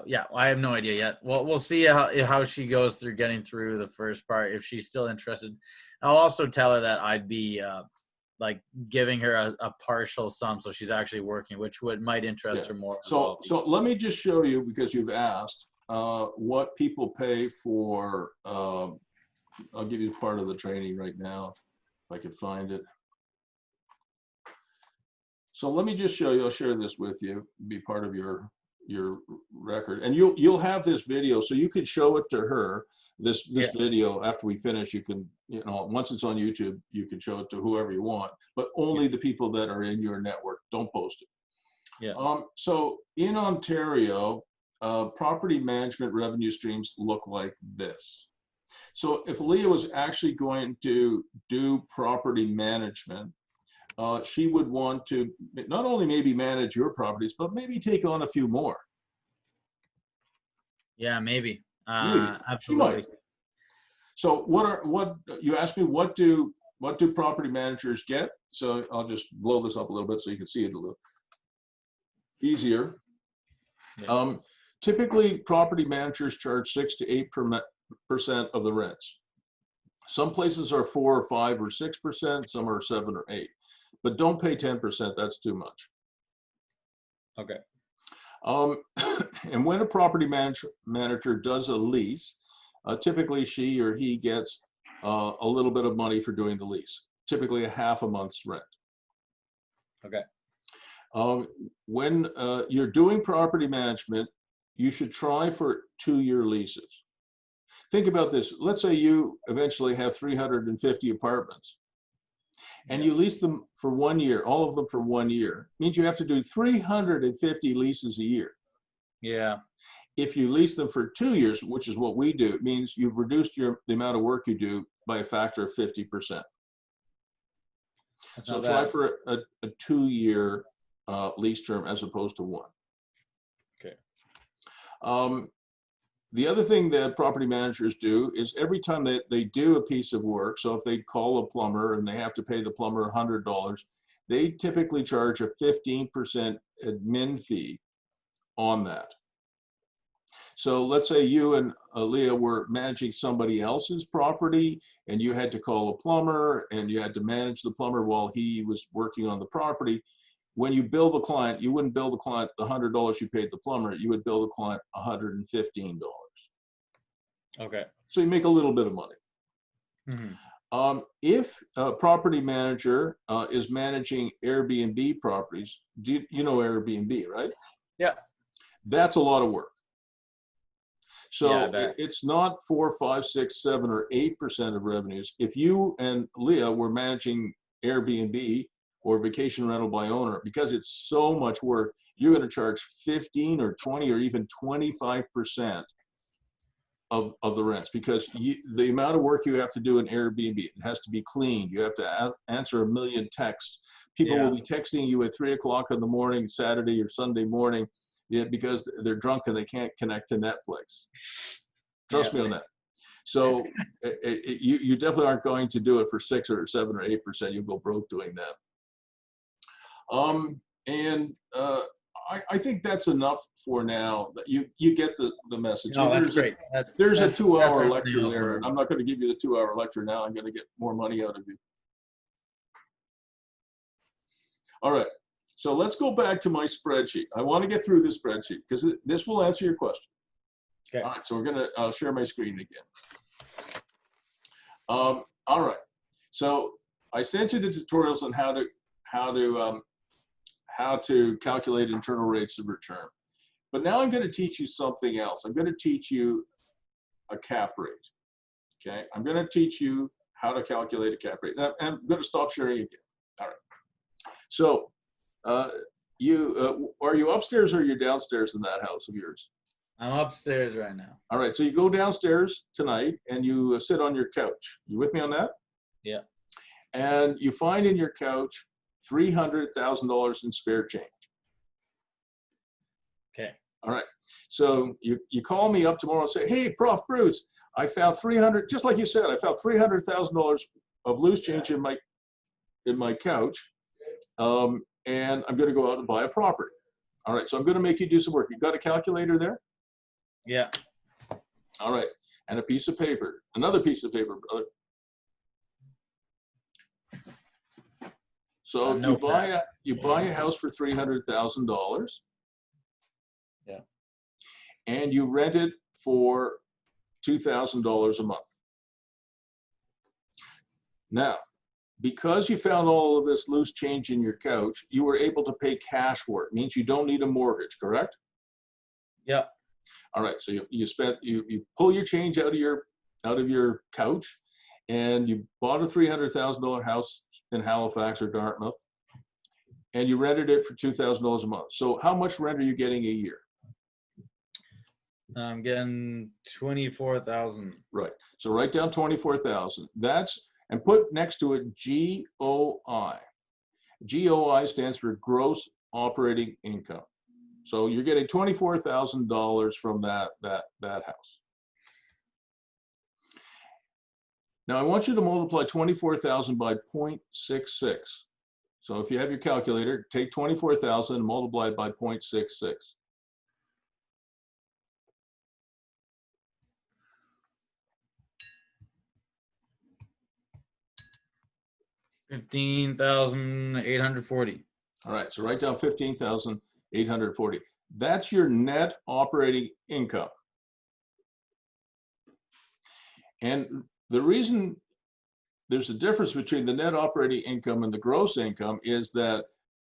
Yeah, I have no idea yet. Well, we'll see how she goes through getting through the first part. If she's still interested, I'll also tell her that I'd be like giving her a partial sum, so she's actually working, which might interest her more. So let me just show you, because you've asked, what people pay for. I'll give you part of the training right now, if I could find it. So let me just show you. I'll share this with you. Be part of your record, and you'll have this video, so you could show it to her. This video, after we finish, you can, once it's on YouTube, you can show it to whoever you want, but only the people that are in your network. Don't post it. Yeah. So in Ontario, property management revenue streams look like this. So if Leah was actually going to do property management, she would want to not only maybe manage your properties, but maybe take on a few more. Yeah, maybe. Maybe. Absolutely. She might. So what you asked me, what do property managers get? So I'll just blow this up a little bit so you can see it a little easier. Yeah. Typically, property managers charge 6 to 8% of the rents. Some places are 4 or 5 or 6%. Some are 7 or 8. But don't pay 10%. That's too much. Okay. And when a property manager does a lease, typically she or he gets a little bit of money for doing the lease, typically a half a month's rent. Okay. When you're doing property management, you should try for 2-year leases. Think about this. Let's say you eventually have 350 apartments and you lease them for 1 year, all of them for 1 year. It means you have to do 350 leases a year. Yeah. If you lease them for 2 years, which is what we do, it means you've reduced the amount of work you do by a factor of 50%. So try for a 2-year lease term as opposed to 1. Okay. The other thing that property managers do is every time they do a piece of work, so if they call a plumber and they have to pay the plumber $100, they typically charge a 15% admin fee on that. So let's say you and Aaliyah were managing somebody else's property and you had to call a plumber and you had to manage the plumber while he was working on the property. When you bill the client, you wouldn't bill the client the $100 you paid the plumber, you would bill the client $115. Okay. So you make a little bit of money. Mm-hmm. If a property manager is managing Airbnb properties, you know Airbnb, right? Yeah. That's a lot of work. So Yeah, it's not 4, 5, 6, 7, or 8% of revenues. If you and Leah were managing Airbnb or vacation rental by owner, because it's so much work, you're going to charge 15 or 20 or even 25% of the rents, because the amount of work you have to do in Airbnb, it has to be cleaned. You have to answer a million texts. People will be texting you at 3 o'clock in the morning, Saturday or Sunday morning, because they're drunk and they can't connect to Netflix. Trust me on that. So you definitely aren't going to do it for 6 or 7 or 8%. You'll go broke doing that. I think that's enough for now. That you get the message. No, that's great. There's a 2-hour that's lecture there, and I'm not going to give you the 2-hour lecture now. I'm going to get more money out of you. All right. So let's go back to my spreadsheet. I want to get through this spreadsheet because this will answer your question. Okay. All right. So I'll share my screen again. All right. So I sent you the tutorials on how to calculate internal rates of return. But now I'm going to teach you something else. I'm going to teach you a cap rate. Okay, I'm going to teach you how to calculate a cap rate. And I'm going to stop sharing again. All right. So are you upstairs or are you downstairs in that house of yours? I'm upstairs right now. All right. So you go downstairs tonight and you sit on your couch. You with me on that? Yeah. And you find in your couch $300,000 in spare change. Okay. All right. So you call me up tomorrow and say, hey, Prof. Bruce, I found just like you said, I found $300,000 of loose change in my couch, and I'm going to go out and buy a property. All right. So I'm going to make you do some work. You got a calculator there? Yeah. All right. And a piece of paper, another piece of paper, brother. So you buy a house for $300,000. Yeah. And you rent it for $2,000 a month. Now, because you found all of this loose change in your couch, you were able to pay cash for it. It means you don't need a mortgage, correct? Yeah. All right. So you pull your change out of your couch, and you bought a $300,000 house in Halifax or Dartmouth, and you rented it for $2,000 a month. So how much rent are you getting a year? I'm getting 24,000. Right. So write down 24,000. And put next to it GOI. GOI stands for gross operating income. So you're getting $24,000 from that house. Now I want you to multiply 24,000 by 0.66. So if you have your calculator, take 24,000 and multiply it by 0.66. 15,840. All right, so write down 15,840. That's your net operating income. And the reason there's a difference between the net operating income and the gross income is that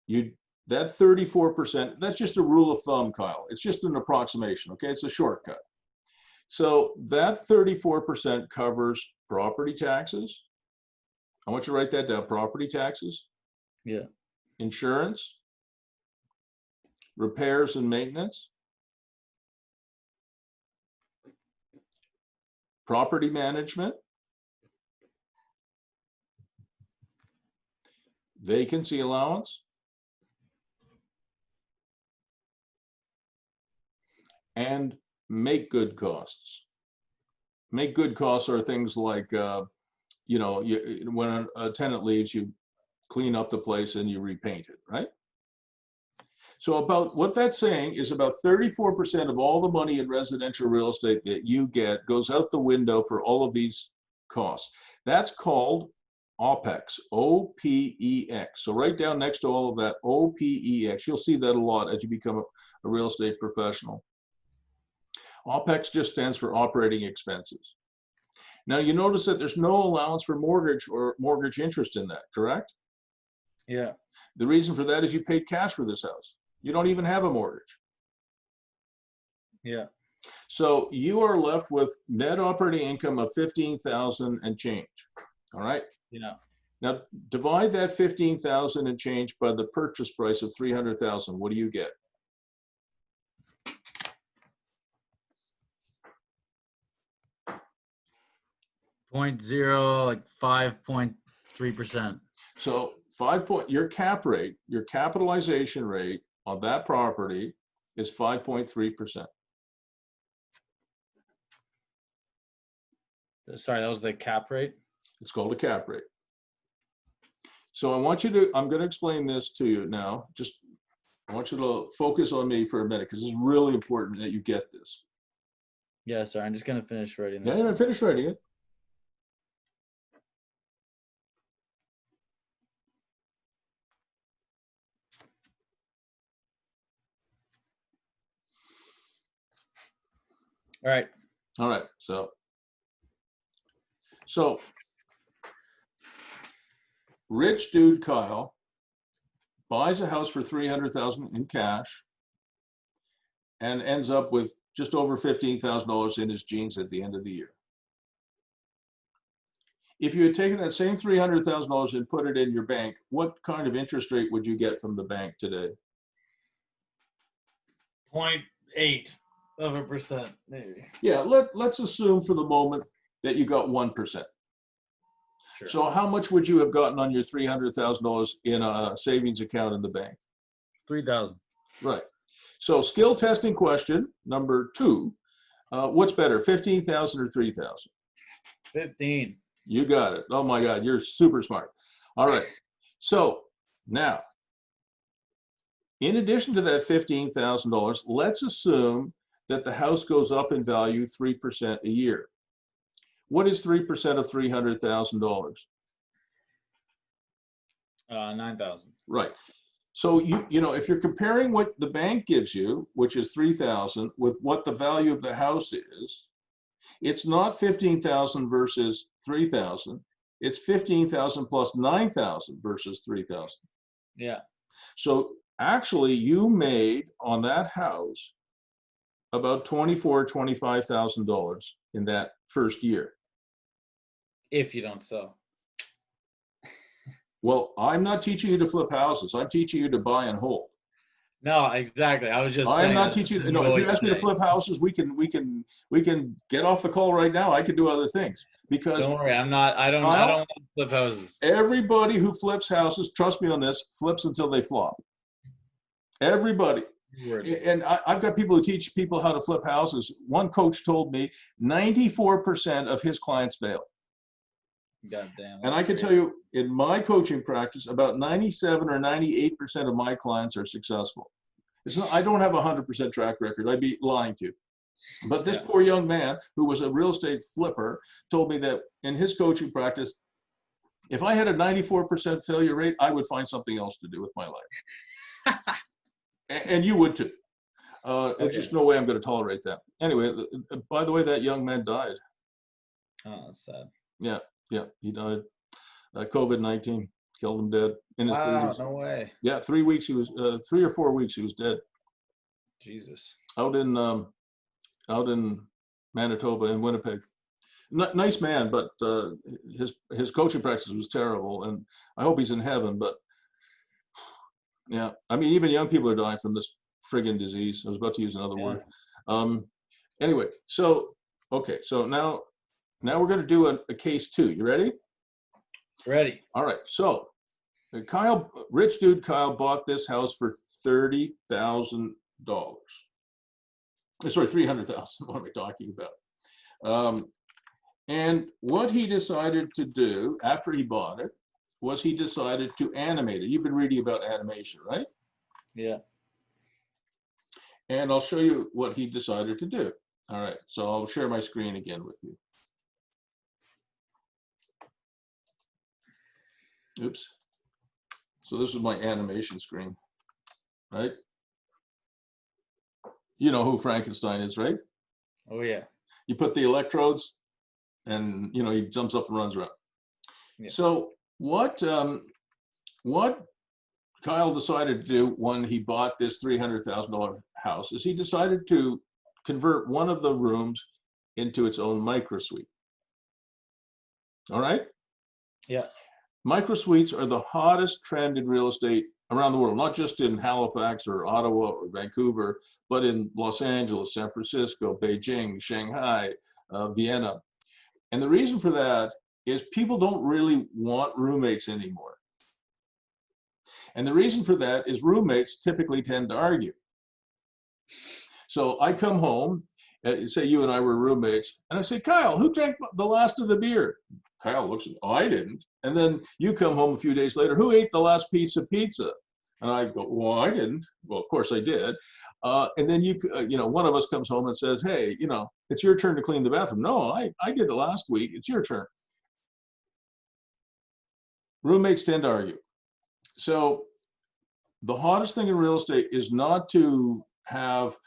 that 34%, that's just a rule of thumb, Kyle. It's just an approximation, okay? It's a shortcut. So that 34% covers property taxes. I want you to write that down. Property taxes. Yeah. Insurance. Repairs and maintenance. Property management. Vacancy allowance. And make good costs. Make good costs are things like, when a tenant leaves, you clean up the place and you repaint it, right? So about what that's saying is about 34% of all the money in residential real estate that you get goes out the window for all of these costs. That's called OPEX, O-P-E-X. So write down next to all of that, O-P-E-X. You'll see that a lot as you become a real estate professional. OPEX just stands for operating expenses. Now you notice that there's no allowance for mortgage or mortgage interest in that, correct? Yeah. The reason for that is you paid cash for this house. You don't even have a mortgage. Yeah. So you are left with net operating income of 15,000 and change. All right. Yeah. Now divide that 15,000 and change by the purchase price of 300,000. What do you get? .0, like 5.3%. So your cap rate, your capitalization rate on that property is 5.3%. Sorry, that was the cap rate? It's called a cap rate. So I'm going to explain this to you now. I want you to focus on me for a minute because it's really important that you get this. Yeah, sorry, I'm just going to finish writing Yeah, this. you're going to finish writing it. All right. All right. So rich dude Kyle buys a house for $300,000 in cash and ends up with just over $15,000 in his jeans at the end of the year. If you had taken that same $300,000 and put it in your bank, what kind of interest rate would you get from the bank today? 0.8%, maybe. Yeah, let's assume for the moment that you got 1%. Sure. So how much would you have gotten on your $300,000 in a savings account in the bank? 3,000. Right. So skill testing question number 2. What's better, 15,000 or 3,000? 15. You got it. Oh my God, you're super smart. All right. So now, in addition to that $15,000, let's assume that the house goes up in value 3% a year. What is 3% of $300,000? 9,000. Right. So you know, if you're comparing what the bank gives you, which is 3,000, with what the value of the house is, it's not 15,000 versus 3,000. It's 15,000 plus 9,000 versus 3,000. Yeah. So actually, you made on that house about $24,000-$25,000 in that first year. If you don't sell. Well, I'm not teaching you to flip houses. I'm teaching you to buy and hold. No, exactly. I was just I'm saying. not teaching. No, if you ask me to flip houses, we can get off the call right now. I can do other things because don't worry. I'm not. I don't want to flip houses. Everybody who flips houses, trust me on this, flips until they flop. Everybody. And I've got people who teach people how to flip houses. One coach told me 94% of his clients fail. God damn. And I can tell you, in my coaching practice, about 97 or 98% of my clients are successful. It's not, I don't have a 100% track record. I'd be lying to you. But this poor young man who was a real estate flipper told me that in his coaching practice, if I had a 94% failure rate, I would find something else to do with my life. And you would too. It's just no way I'm going to tolerate that. Anyway, by the way, that young man died. Oh, that's sad. Yeah, he died. COVID-19 killed him dead in his 30s. No way. Yeah, 3 weeks he was, 3 or 4 weeks he was dead. Jesus. Out in Manitoba in Winnipeg. Nice man, but his coaching practice was terrible, and I hope he's in heaven. But yeah, I mean, even young people are dying from this friggin' disease. I was about to use another word. Anyway, so okay, so now we're going to do a case 2. You ready? Ready. All right. So rich dude Kyle bought this house for $30,000. Sorry, $300,000. What am I talking about? And what he decided to do after he bought it was he decided to animate it. You've been reading about animation, right? Yeah. And I'll show you what he decided to do. All right. So I'll share my screen again with you. Oops. So this is my animation screen, right? You know who Frankenstein is, right? Oh, yeah. You put the electrodes and, you know, he jumps up and runs around. Yeah. So what Kyle decided to do when he bought this $300,000 house is he decided to convert one of the rooms into its own microsuite. All right? Yeah. Microsuites are the hottest trend in real estate around the world, not just in Halifax or Ottawa or Vancouver, but in Los Angeles, San Francisco, Beijing, Shanghai, Vienna. And the reason for that is people don't really want roommates anymore. And the reason for that is roommates typically tend to argue. So I come home, say you and I were roommates, and I say, Kyle, who drank the last of the beer? Kyle looks at me, oh, I didn't. And then you come home a few days later, who ate the last piece of pizza? And I go, well, I didn't. Well, of course I did. And then one of us comes home and says, hey, it's your turn to clean the bathroom. No, I did it last week. It's your turn. Roommates tend to argue. So the hottest thing in real estate is not to have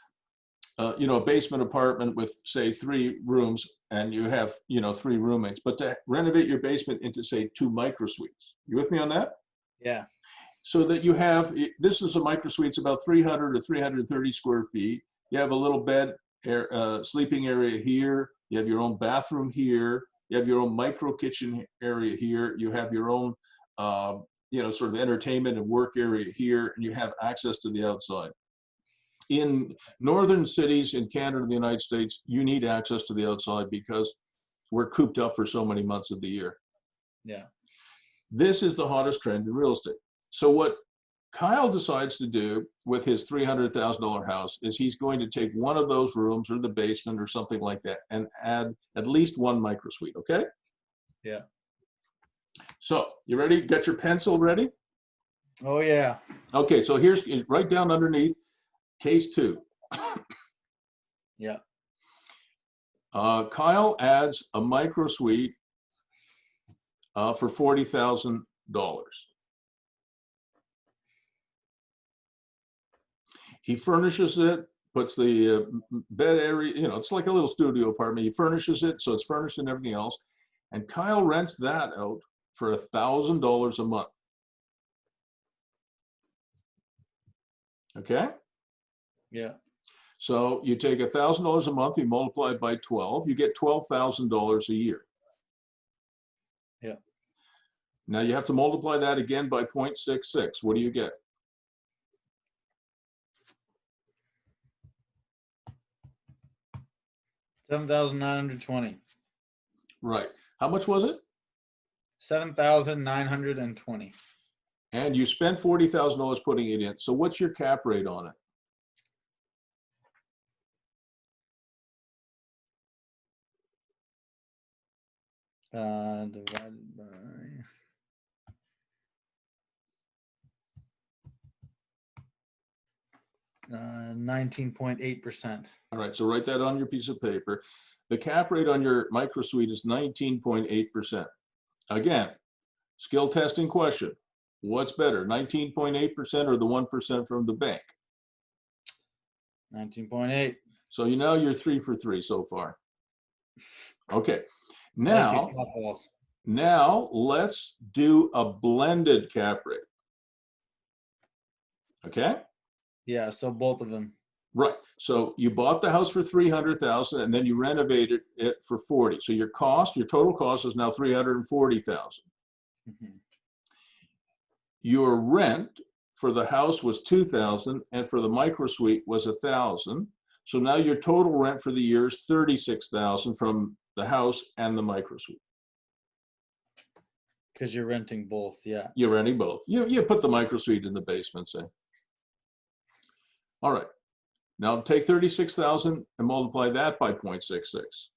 a basement apartment with, say, 3 rooms and you have, 3 roommates, but to renovate your basement into, say, 2 microsuites. You with me on that? Yeah. So that you have, this is a microsuite, it's about 300 or 330 square feet. You have a little bed, sleeping area here. You have your own bathroom here. You have your own micro kitchen area here. You have your own, sort of entertainment and work area here, and you have access to the outside. In northern cities in Canada and the United States, you need access to the outside because we're cooped up for so many months of the year. Yeah. This is the hottest trend in real estate. So what Kyle decides to do with his $300,000 house is he's going to take one of those rooms or the basement or something like that and add at least 1 microsuite, okay? Yeah. So you ready? Got your pencil ready? Oh, yeah. Okay, so here's, right down underneath, case 2. Yeah. Kyle adds a microsuite for $40,000. He furnishes it, puts the bed area, it's like a little studio apartment. He furnishes it, so it's furnished and everything else. And Kyle rents that out for $1,000 a month. Okay? Yeah. So you take $1,000 a month, you multiply it by 12, you get $12,000 a year. Yeah. Now you have to multiply that again by 0.66. What do you get? $7,920. Right. How much was it? $7,920. And you spent $40,000 putting it in. So what's your cap rate on it? Divided by 19.8%. All right, so write that on your piece of paper. The cap rate on your microsuite is 19.8%. Again, skill testing question. What's better, 19.8% or the 1% from the bank? 19.8. So you're 3 for 3 so far. Okay, now let's do a blended cap rate. Okay? Yeah, so both of them. Right. So you bought the house for $300,000 and then you renovated it for $40,000. So your total cost is now $340,000. Mm-hmm. Your rent for the house was $2,000 and for the microsuite was $1,000. So now your total rent for the year is $36,000 from the house and the microsuite. Because you're renting both, yeah. You're renting both. You put the microsuite in the basement, say. All right. Now take 36,000 and multiply that by 0.66.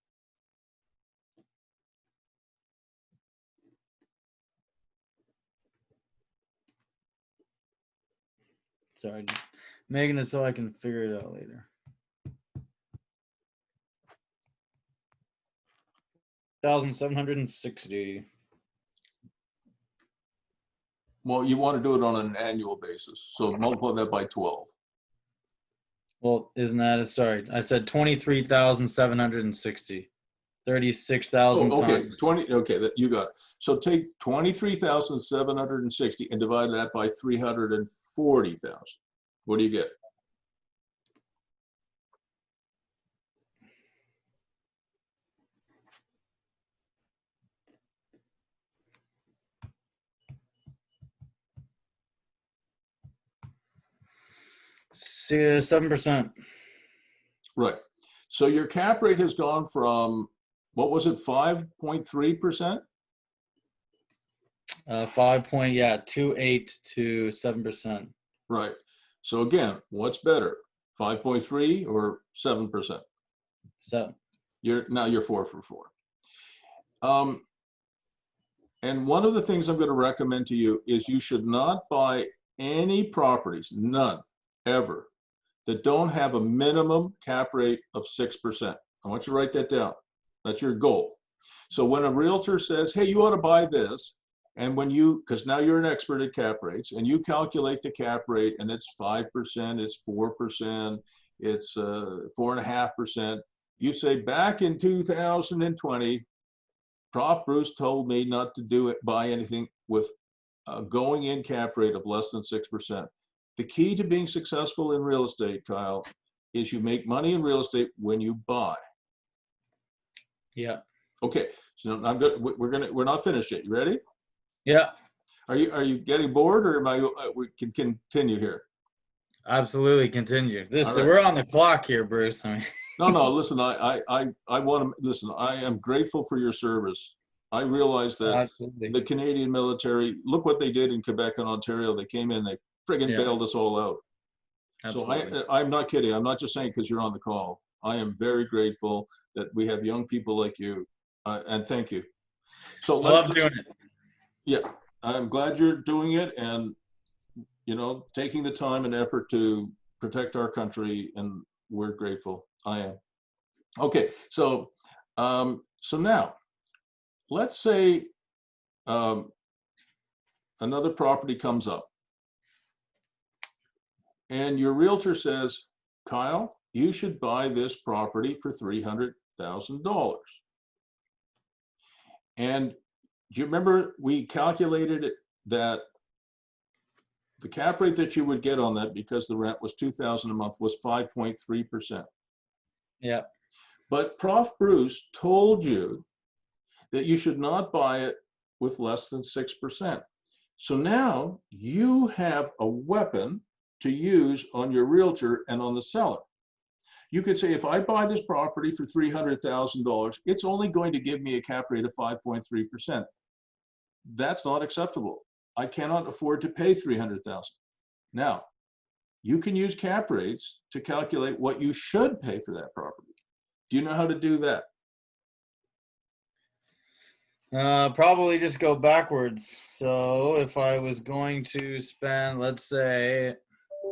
Sorry, just making it so I can figure it out later. 1,760. Well, you want to do it on an annual basis. So multiply that by 12. Well, isn't that, sorry, I said 23,760. 36,000 okay, times. 20. Okay, you got it. So take 23,760 and divide that by 340,000. What do you get? $7%. Right. So your cap rate has gone from what was it, 5.3%? 5.28 to 7%. Right. So again, what's better, 5.3 or 7%? So You're 4 for 4. And one of the things I'm going to recommend to you is you should not buy any properties, none, ever, that don't have a minimum cap rate of 6%. I want you to write that down. That's your goal. So when a realtor says, hey, you ought to buy this, and when you, because now you're an expert at cap rates, and you calculate the cap rate, and it's 5%, it's 4%, it's 4.5%, you say, back in 2020, Prof. Bruce told me not to buy anything with a going in cap rate of less than 6%. The key to being successful in real estate, Kyle, is you make money in real estate when you buy. Yeah. Okay, so I'm good. We're not finished yet. You ready? Yeah. Are you getting bored, or am I? We can continue here. Absolutely, continue. All right. We're on the clock here, Bruce. I mean, No. Listen, I want to listen. I am grateful for your service. I realize that absolutely. the Canadian military. Look what they did in Quebec and Ontario. They came in. They friggin' bailed us all out. Absolutely. So I'm not kidding. I'm not just saying because you're on the call. I am very grateful that we have young people like you, and thank you. So I love doing it. Yeah, I'm glad you're doing it, and taking the time and effort to protect our country, and we're grateful. I am. Okay, so now let's say another property comes up, and your realtor says, Kyle, you should buy this property for $300,000. And do you remember we calculated that the cap rate that you would get on that, because the rent was $2,000 a month, was 5.3%. Yeah. But Prof. Bruce told you that you should not buy it with less than 6%. So now you have a weapon to use on your realtor and on the seller. You could say, if I buy this property for $300,000, it's only going to give me a cap rate of 5.3%. That's not acceptable. I cannot afford to pay $300,000. Now, you can use cap rates to calculate what you should pay for that property. Do you know how to do that? Probably just go backwards. So if I was going to spend, let's say,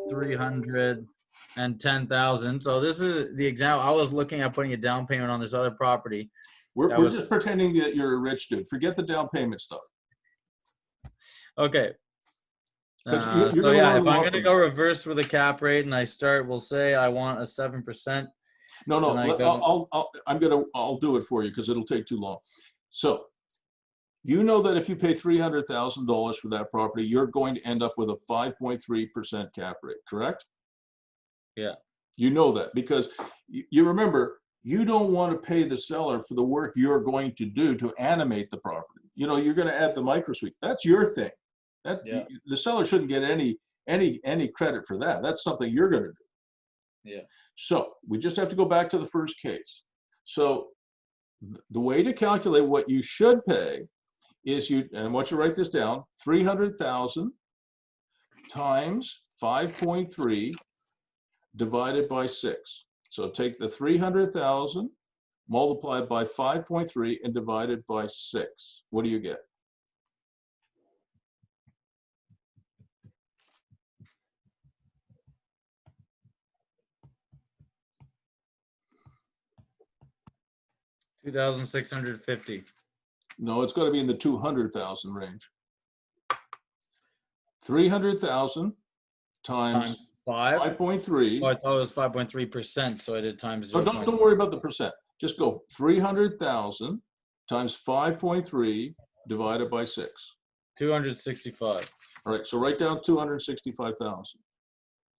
310,000. So this is the example. I was looking at putting a down payment on this other property. We're just pretending that you're a rich dude. Forget the down payment stuff. Okay. You're so yeah, if I'm going to go reverse with a cap rate and I start, we'll say I want a 7%. No, I'll do it for you because it'll take too long. So you know that if you pay $300,000 for that property, you're going to end up with a 5.3% cap rate, correct? Yeah. You know that because you remember, you don't want to pay the seller for the work you're going to do to animate the property. You're going to add the microsuite. That's your thing. The seller shouldn't get any credit for that. That's something you're going to do. Yeah. So we just have to go back to the first case. So the way to calculate what you should pay is and I want you to write this down, 300,000 times 5.3 divided by 6. So take the 300,000, multiply it by 5.3 and divide it by 6. What do you get? $2,650. No, it's got to be in the 200,000 range. 300,000 times 5.3. Oh, I thought it was 5.3%, so I did times 0. No, don't worry about the percent. Just go 300,000 times 5.3 divided by 6. 265. All right, so write down 265,000.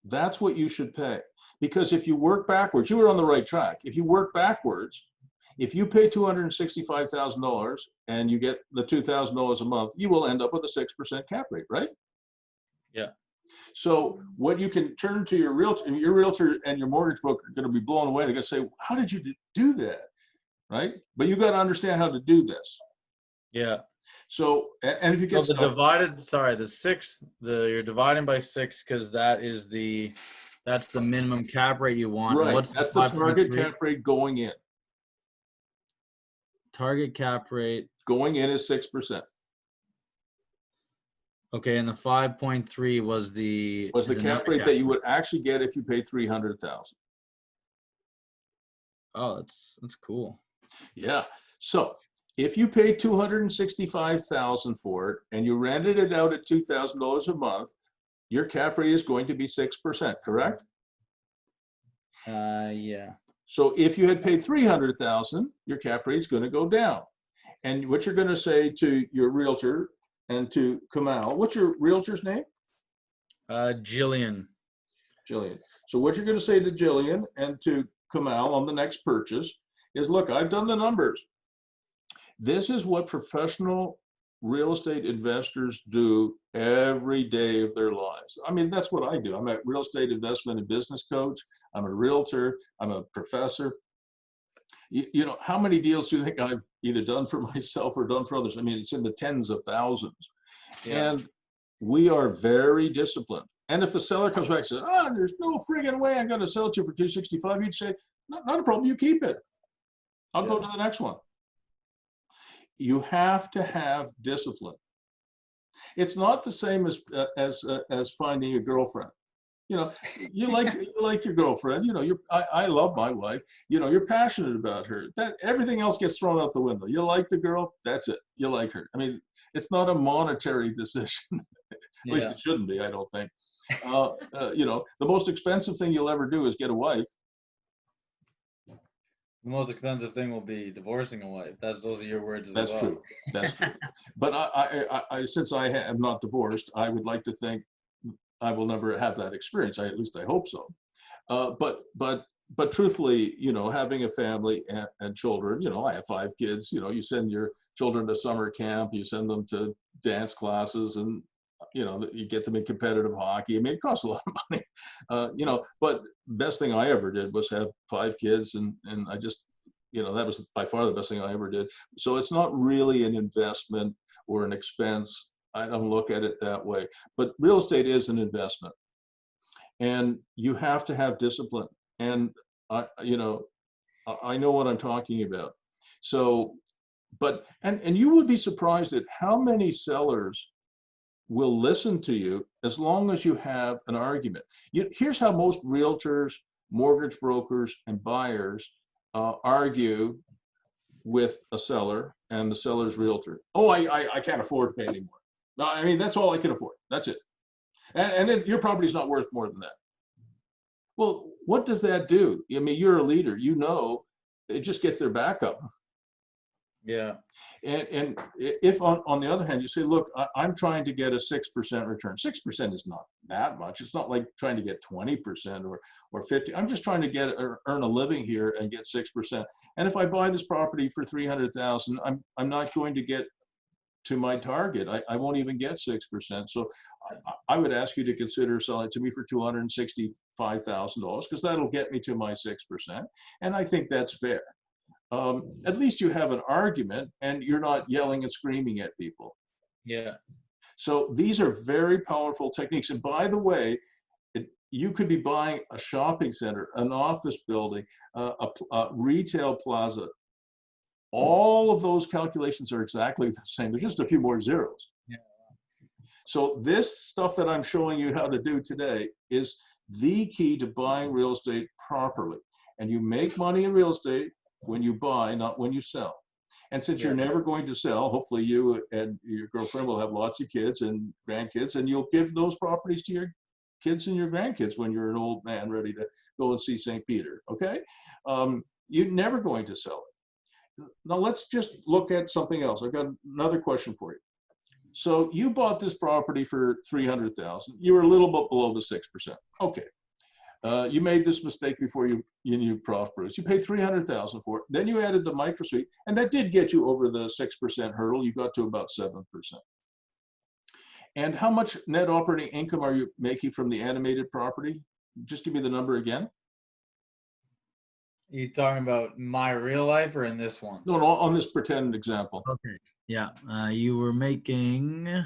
That's what you should pay. Because if you work backwards, you were on the right track. If you work backwards, if you pay $265,000 and you get the $2,000 a month, you will end up with a 6% cap rate, right? Yeah. So what you can turn to your realtor and your mortgage broker are going to be blown away. They're going to say, how did you do that? right? But you got to understand how to do this. Yeah. So, and if you So get the stuck, divided, sorry, the six, you're dividing by six because that's the minimum cap rate you want. And right, what's the that's the target 5.3? cap rate going in. Target cap rate. Going in is 6%. Okay, and the 5.3 was Was the is another cap rate cap that you rate. would actually get if you paid 300,000. Oh, that's cool. Yeah. So if you paid 265,000 for it and you rented it out at $2,000 a month, your cap rate is going to be 6%, correct? Yeah. So if you had paid 300,000, your cap rate is going to go down. And what you're going to say to your realtor and to Kamal, what's your realtor's name? Jillian. Jillian. So what you're going to say to Jillian and to Kamal on the next purchase is, look, I've done the numbers. This is what professional real estate investors do every day of their lives. I mean, that's what I do. I'm a real estate investment and business coach. I'm a realtor. I'm a professor. You know, how many deals do you think I've either done for myself or done for others? I mean, it's in the tens of thousands. Yeah. And we are very disciplined. And if the seller comes back and says, oh, there's no friggin' way I'm going to sell it to you for 265, you'd say, not a problem, you keep it. I'll go to the next one. You have to have discipline. It's not the same as finding a girlfriend. You know, you like your girlfriend. You know, I love my wife. You know, you're passionate about her. That everything else gets thrown out the window. You like the girl, that's it. You like her. I mean, it's not a monetary decision. At least it shouldn't be. I don't think. You know, the most expensive thing you'll ever do is get a wife. The most expensive thing will be divorcing a wife. Those are your words as That's well. true. That's true. But since I am not divorced, I would like to think I will never have that experience. At least I hope so. But truthfully, you know, having a family and children, you know, I have 5 kids. You know, you send your children to summer camp, you send them to dance classes, and you know, you get them in competitive hockey. I mean, it costs a lot of money. You know, but best thing I ever did was have 5 kids, and I just, you know, that was by far the best thing I ever did. So it's not really an investment or an expense. I don't look at it that way. But real estate is an investment, and you have to have discipline. And you know, I know what I'm talking about. So, but and you would be surprised at how many sellers will listen to you as long as you have an argument. Here's how most realtors, mortgage brokers, and buyers argue with a seller and the seller's realtor. Oh, I can't afford to pay anymore. No, I mean, that's all I can afford. That's it. And then your property's not worth more than that. Well, what does that do? I mean, you're a leader. You know, it just gets their back up. Yeah. And if on the other hand, you say, look, I'm trying to get a 6% return. 6% is not that much. It's not like trying to get 20% or 50. I'm just trying to earn a living here and get 6%. And if I buy this property for 300,000, I'm not going to get to my target. I won't even get 6%. So I would ask you to consider selling it to me for $265,000 because that'll get me to my 6%. And I think that's fair. At least you have an argument and you're not yelling and screaming at people. Yeah. So these are very powerful techniques. And by the way, you could be buying a shopping center, an office building, a retail plaza. All of those calculations are exactly the same. There's just a few more zeros. Yeah. So this stuff that I'm showing you how to do today is the key to buying real estate properly. And you make money in real estate when you buy, not when you sell. And since you're never going to sell, hopefully you and your girlfriend will have lots of kids and grandkids, and you'll give those properties to your kids and your grandkids when you're an old man ready to go and see St. Peter, okay? You're never going to sell it. Now let's just look at something else. I've got another question for you. So you bought this property for $300,000. You were a little bit below the 6%. Okay. You made this mistake before you knew Prof. Bruce. You paid $300,000 for it. Then you added the microsuite, and that did get you over the 6% hurdle. You got to about 7%. And how much net operating income are you making from the animated property? Just give me the number again. You talking about my real life or in this one? No, no, on this pretend example. Okay. Yeah. You were making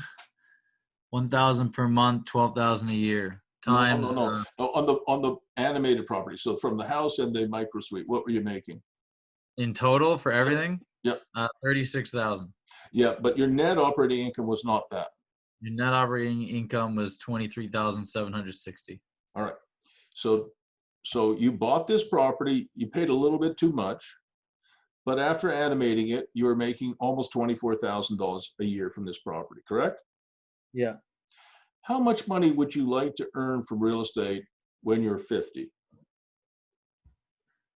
1,000 per month, 12,000 a year No, no, no, times no. No, on the animated property. So from the house and the microsuite, what were you making? in total for Yep. everything. Yep. 36,000. Yeah, but your net operating income was not that. Your net operating income was 23,760. All right. So you bought this property, you paid a little bit too much, but after animating it, you were making almost $24,000 a year from this property, correct? Yeah. How much money would you like to earn from real estate when you're 50?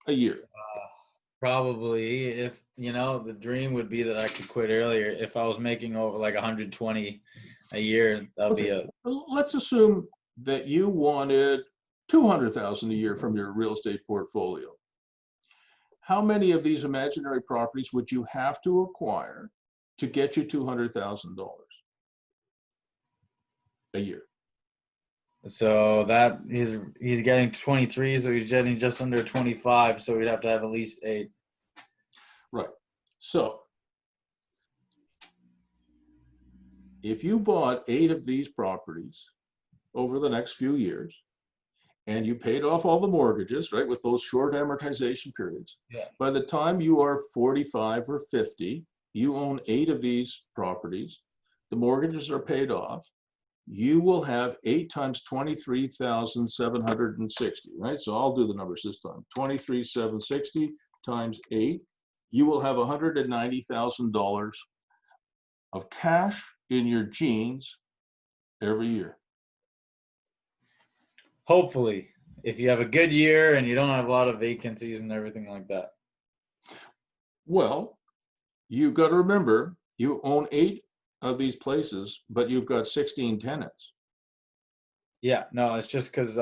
A year. Probably, if the dream would be that I could quit earlier. If I was making over like 120 a year, that'd be Okay. Let's assume that you wanted 200,000 a year from your real estate portfolio. How many of these imaginary properties would you have to acquire to get you $200,000 a year? so that he's getting 23, so he's getting just under 25, so we'd have to have at least 8. Right. So if you bought 8 of these properties over the next few years and you paid off all the mortgages, right, with those short amortization periods, Yeah. by the time you are 45 or 50, you own 8 of these properties, the mortgages are paid off, you will have 8 times 23,760, right? So I'll do the numbers this time. 23,760 times 8, you will have $190,000 of cash in your jeans every year. Hopefully, if you have a good year and you don't have a lot of vacancies and everything like that. Well, you've got to remember, you own 8 of these places, but you've got 16 tenants. Yeah, no, it's just because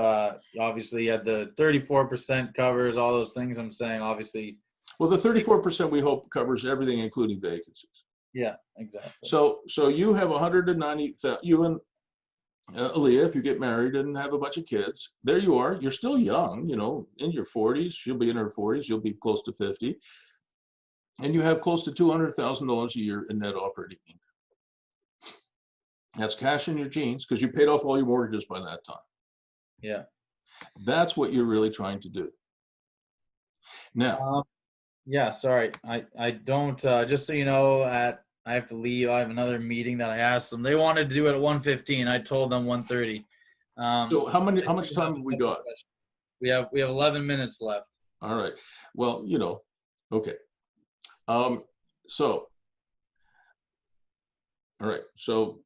obviously you had the 34% covers all those things. I'm saying obviously. Well, the 34% we hope covers everything, including vacancies. Yeah, exactly. So you have 190,000. You and Aaliyah, if you get married and have a bunch of kids, there you are. You're still young, in your 40s. She'll be in her 40s. You'll be close to 50. And you have close to $200,000 a year in net operating income. That's cash in your jeans because you paid off all your mortgages by that time. Yeah. That's what you're really trying to do. Now, yeah, sorry. I don't, just so you know, I have to leave. I have another meeting that I asked them. They wanted to do it at 1:15. I told them 1:30. So how much time have we got? We have 11 minutes left. All right. Well, okay. So, all right. So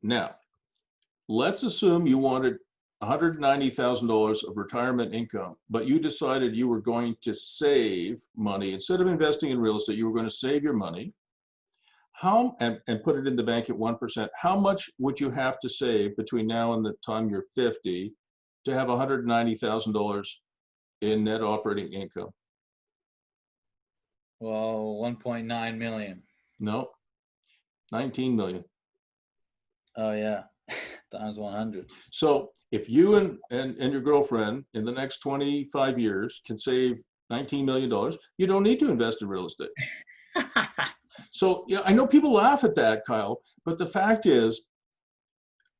now let's assume you wanted $190,000 of retirement income, but you decided you were going to save money. Instead of investing in real estate, you were going to save your money and put it in the bank at 1%. How much would you have to save between now and the time you're 50 to have $190,000 in net operating income? Well, 1.9 million. No, 19 million. Oh yeah, times 100. So if you and your girlfriend in the next 25 years can save $19 million, you don't need to invest in real estate. So yeah, I know people laugh at that, Kyle, but the fact is,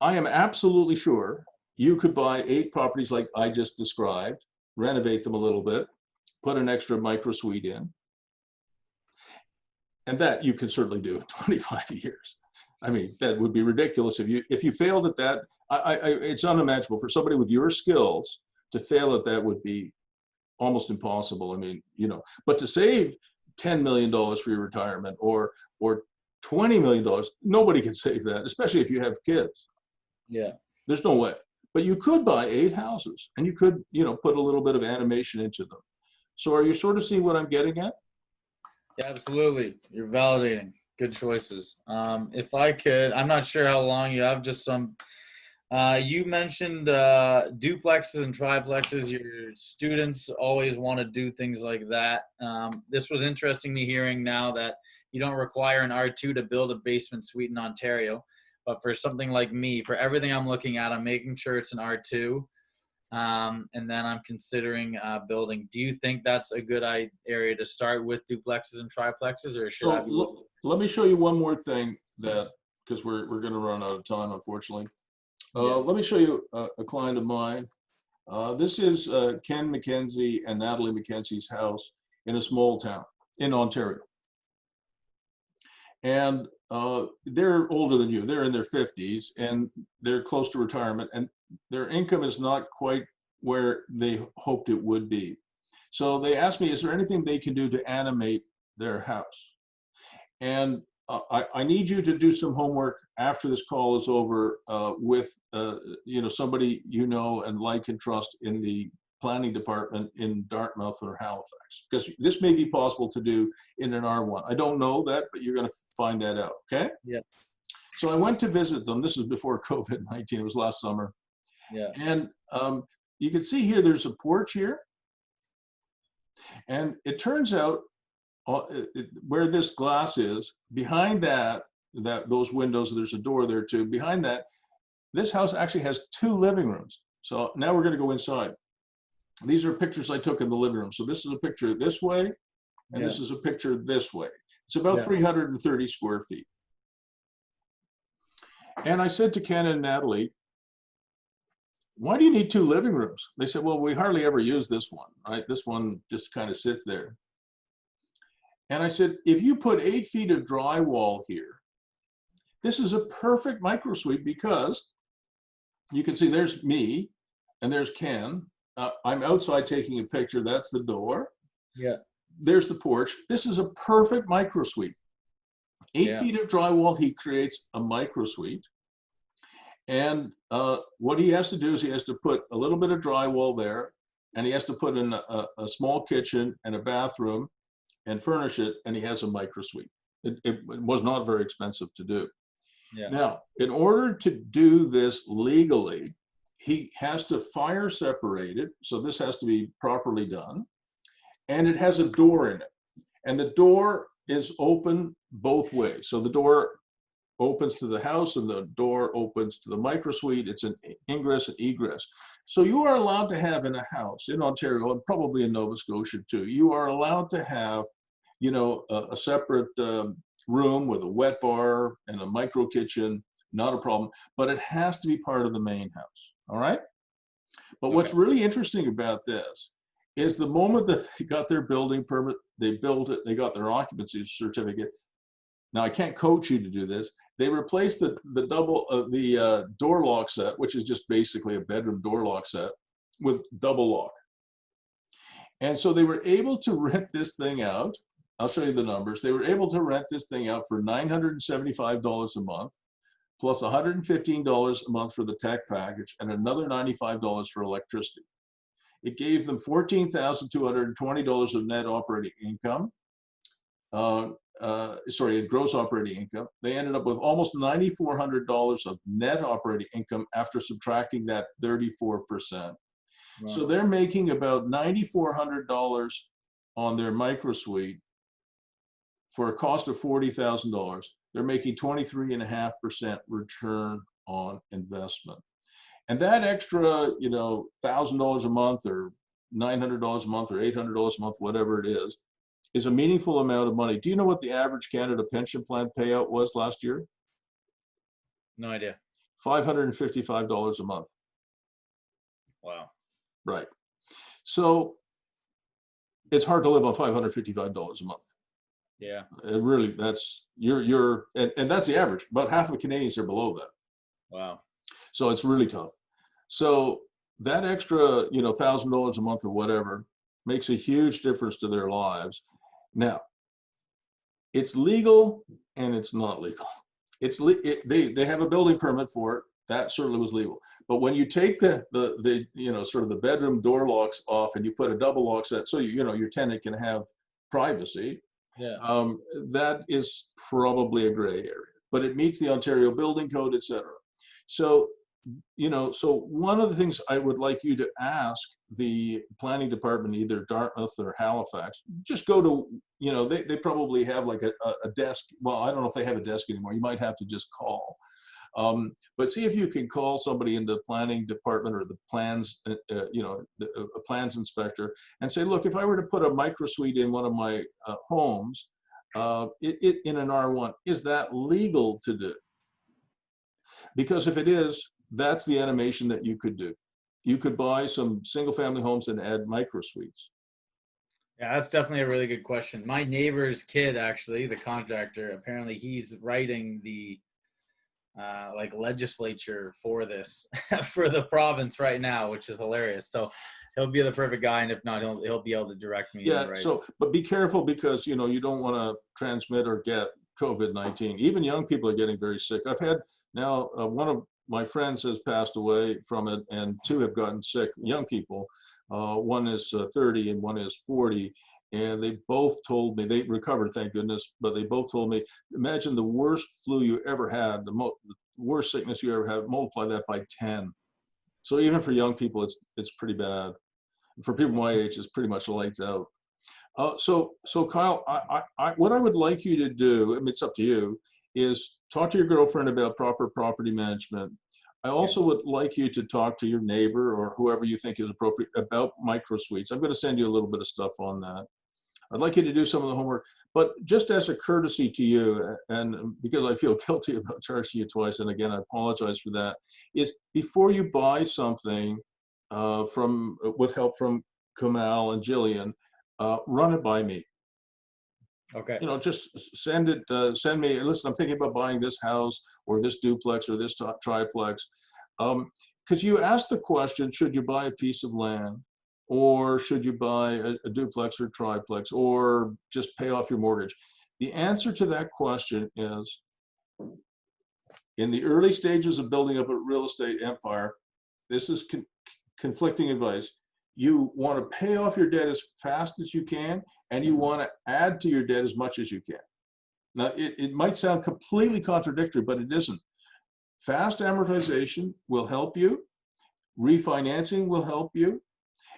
I am absolutely sure you could buy 8 properties like I just described, renovate them a little bit, put an extra microsuite in, and that you could certainly do in 25 years. I mean, that would be ridiculous if you failed at that. It's unimaginable for somebody with your skills to fail at that would be almost impossible. I mean, but to save $10 million for your retirement or $20 million, nobody can save that, especially if you have kids. Yeah. There's no way. But you could buy 8 houses and you could, put a little bit of animation into them. So are you sort of seeing what I'm getting at? Yeah, absolutely. You're validating. Good choices. If I could, I'm not sure how long you have, just some. You mentioned duplexes and triplexes. Your students always want to do things like that. This was interesting me hearing now that you don't require an R2 to build a basement suite in Ontario. But for something like me, for everything I'm looking at, I'm making sure it's an R2. and then I'm considering building. Do you think that's a good area to start with duplexes and triplexes, or should I So be looking? let me show you one more thing that, because we're going to run out of time, unfortunately. Yeah. Let me show you a client of mine. This is Ken McKenzie and Natalie McKenzie's house in a small town in Ontario. And they're older than you. They're in their 50s and they're close to retirement, and their income is not quite where they hoped it would be. So they asked me, is there anything they can do to animate their house? And I need you to do some homework after this call is over with somebody you know and like and trust in the planning department in Dartmouth or Halifax, because this may be possible to do in an R1. I don't know that, but you're going to find that out. Okay. Yeah. So I went to visit them. This was before COVID-19. It was last summer. Yeah. And you can see here, there's a porch here. And it turns out where this glass is, behind those windows, there's a door there too. Behind that, this house actually has 2 living rooms. So now we're going to go inside. These are pictures I took in the living room. So this is a picture this way, and this is a picture this way. It's about 330 square feet. And I said to Ken and Natalie, why do you need 2 living rooms? They said, well, we hardly ever use this one, right? This one just kind of sits there. And I said, if you put 8 feet of drywall here, this is a perfect microsuite, because you can see there's me and there's Ken. I'm outside taking a picture. That's the door. Yeah. There's the porch. This is a perfect microsuite. 8 feet of drywall, he creates a microsuite. And what he has to do is he has to put a little bit of drywall there, and he has to put in a small kitchen and a bathroom and furnish it, and he has a microsuite. It was not very expensive to do. Yeah. Now, in order to do this legally, he has to fire separate it. So this has to be properly done. And it has a door in it. And the door is open both ways. So the door opens to the house and the door opens to the microsuite. It's an ingress and egress. So you are allowed to have in a house in Ontario, and probably in Nova Scotia too, you are allowed to have, a separate room with a wet bar and a micro kitchen, not a problem, but it has to be part of the main house. All right. But what's really interesting about this is the moment that they got their building permit, they built it, they got their occupancy certificate. Now I can't coach you to do this. They replaced the door lock set, which is just basically a bedroom door lock set, with double lock. And so they were able to rent this thing out. I'll show you the numbers. They were able to rent this thing out for $975 a month, plus $115 a month for the tech package, and another $95 for electricity. It gave them $14,220 of net operating income. Gross operating income. They ended up with almost $9,400 of net operating income after subtracting that 34%. Wow. So they're making about $9,400 on their microsuite for a cost of $40,000. They're making 23.5% return on investment. And that extra, $1,000 a month or $900 a month or $800 a month, whatever it is a meaningful amount of money. Do you know what the average Canada pension plan payout was last year? No idea. $555 a month. Wow. Right. So it's hard to live on $555 a month. Yeah. It really, that's and that's the average. About half of Canadians are below that. Wow. So it's really tough. So that extra, $1,000 a month or whatever makes a huge difference to their lives. Now, it's legal and it's not legal. They have a building permit for it. That certainly was legal. But when you take the sort of the bedroom door locks off and you put a double lock set, so your tenant can have privacy. Yeah. That is probably a gray area, but it meets the Ontario Building Code, etc. So, so one of the things I would like you to ask the planning department, either Dartmouth or Halifax, just go to, they probably have like a desk. Well, I don't know if they have a desk anymore. You might have to just call. But see if you can call somebody in the planning department or the plans, a plans inspector, and say, look, if I were to put a microsuite in one of my homes, in an R1, is that legal to do? Because if it is, that's the animation that you could do. You could buy some single family homes and add microsuites. Yeah, that's definitely a really good question. My neighbor's kid, actually, the contractor, apparently he's writing the like legislature for this for the province right now, which is hilarious. So he'll be the perfect guy, and if not, he'll be able to direct me. Yeah. So, but be careful because you don't want to transmit or get COVID-19. Even young people are getting very sick. I've had now one of my friends has passed away from it, and two have gotten sick. Young people. One is 30 and one is 40. And they both told me, they recovered, thank goodness, but they both told me, imagine the worst flu you ever had, the worst sickness you ever had, multiply that by 10. So even for young people, it's pretty bad. For people my age, it's pretty much lights out. So Kyle, what I would like you to do, I mean, it's up to you, is talk to your girlfriend about proper property management. I also would like you to talk to your neighbor or whoever you think is appropriate about microsuites. I'm going to send you a little bit of stuff on that. I'd like you to do some of the homework, but just as a courtesy to you, and because I feel guilty about charging you twice, and again, I apologize for that, is before you buy something with help from Kamal and Jillian, run it by me. Okay. Just send me, listen, I'm thinking about buying this house or this duplex or this triplex. Because you asked the question, should you buy a piece of land? Or should you buy a duplex or triplex, or just pay off your mortgage? The answer to that question is, in the early stages of building up a real estate empire, this is conflicting advice. You want to pay off your debt as fast as you can, and you want to add to your debt as much as you can. Now, it might sound completely contradictory, but it isn't. Fast amortization will help you. Refinancing will help you.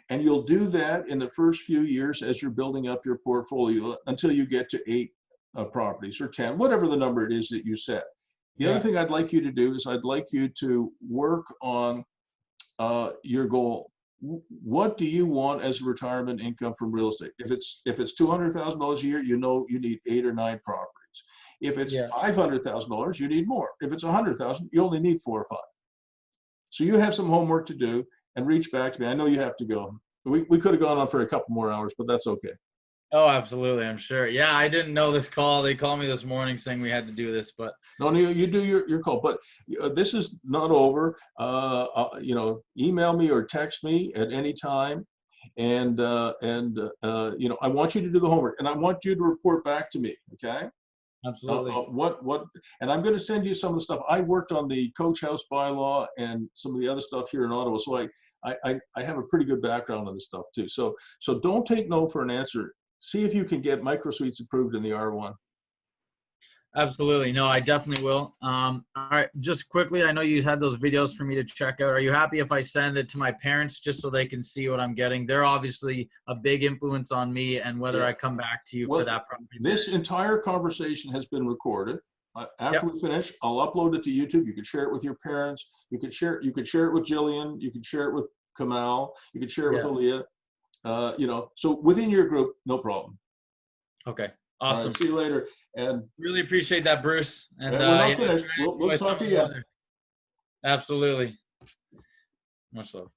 And you'll do that in the first few years as you're building up your portfolio until you get to 8 properties or 10, whatever the number it is that you set. The other thing I'd like you to do is I'd like you to work on your goal. What do you want as retirement income from real estate? If it's $200,000 a year, you need 8 or 9 properties. If it's $500,000, you need more. If it's $100,000, you only need 4 or 5. So you have some homework to do. And reach back to me. I know you have to go. We could have gone on for a couple more hours, but that's okay. Oh, absolutely. I'm sure. Yeah, I didn't know this call. They called me this morning saying we had to do this, but no, you do your call. But this is not over. Email me or text me at any time, and I want you to do the homework, and I want you to report back to me. Okay. Absolutely. And I'm going to send you some of the stuff. I worked on the coach house bylaw and some of the other stuff here in Ottawa, so I have a pretty good background on this stuff too. So don't take no for an answer. See if you can get microsuites approved in the R1. Absolutely. No, I definitely will. All right, just quickly, I know you had those videos for me to check out. Are you happy if I send it to my parents just so they can see what I'm getting? They're obviously a big influence on me and whether I come back to you for that property. This entire conversation has been recorded. After we finish, I'll upload it to YouTube. You can share it with your parents. You could share it with Jillian. You can share it with Kamal. You can share it with Aaliyah. So within your group, no problem. Okay. Awesome. Right, see you later. And really appreciate that, Bruce. And we're not finished. We'll talk again. Absolutely. Much love.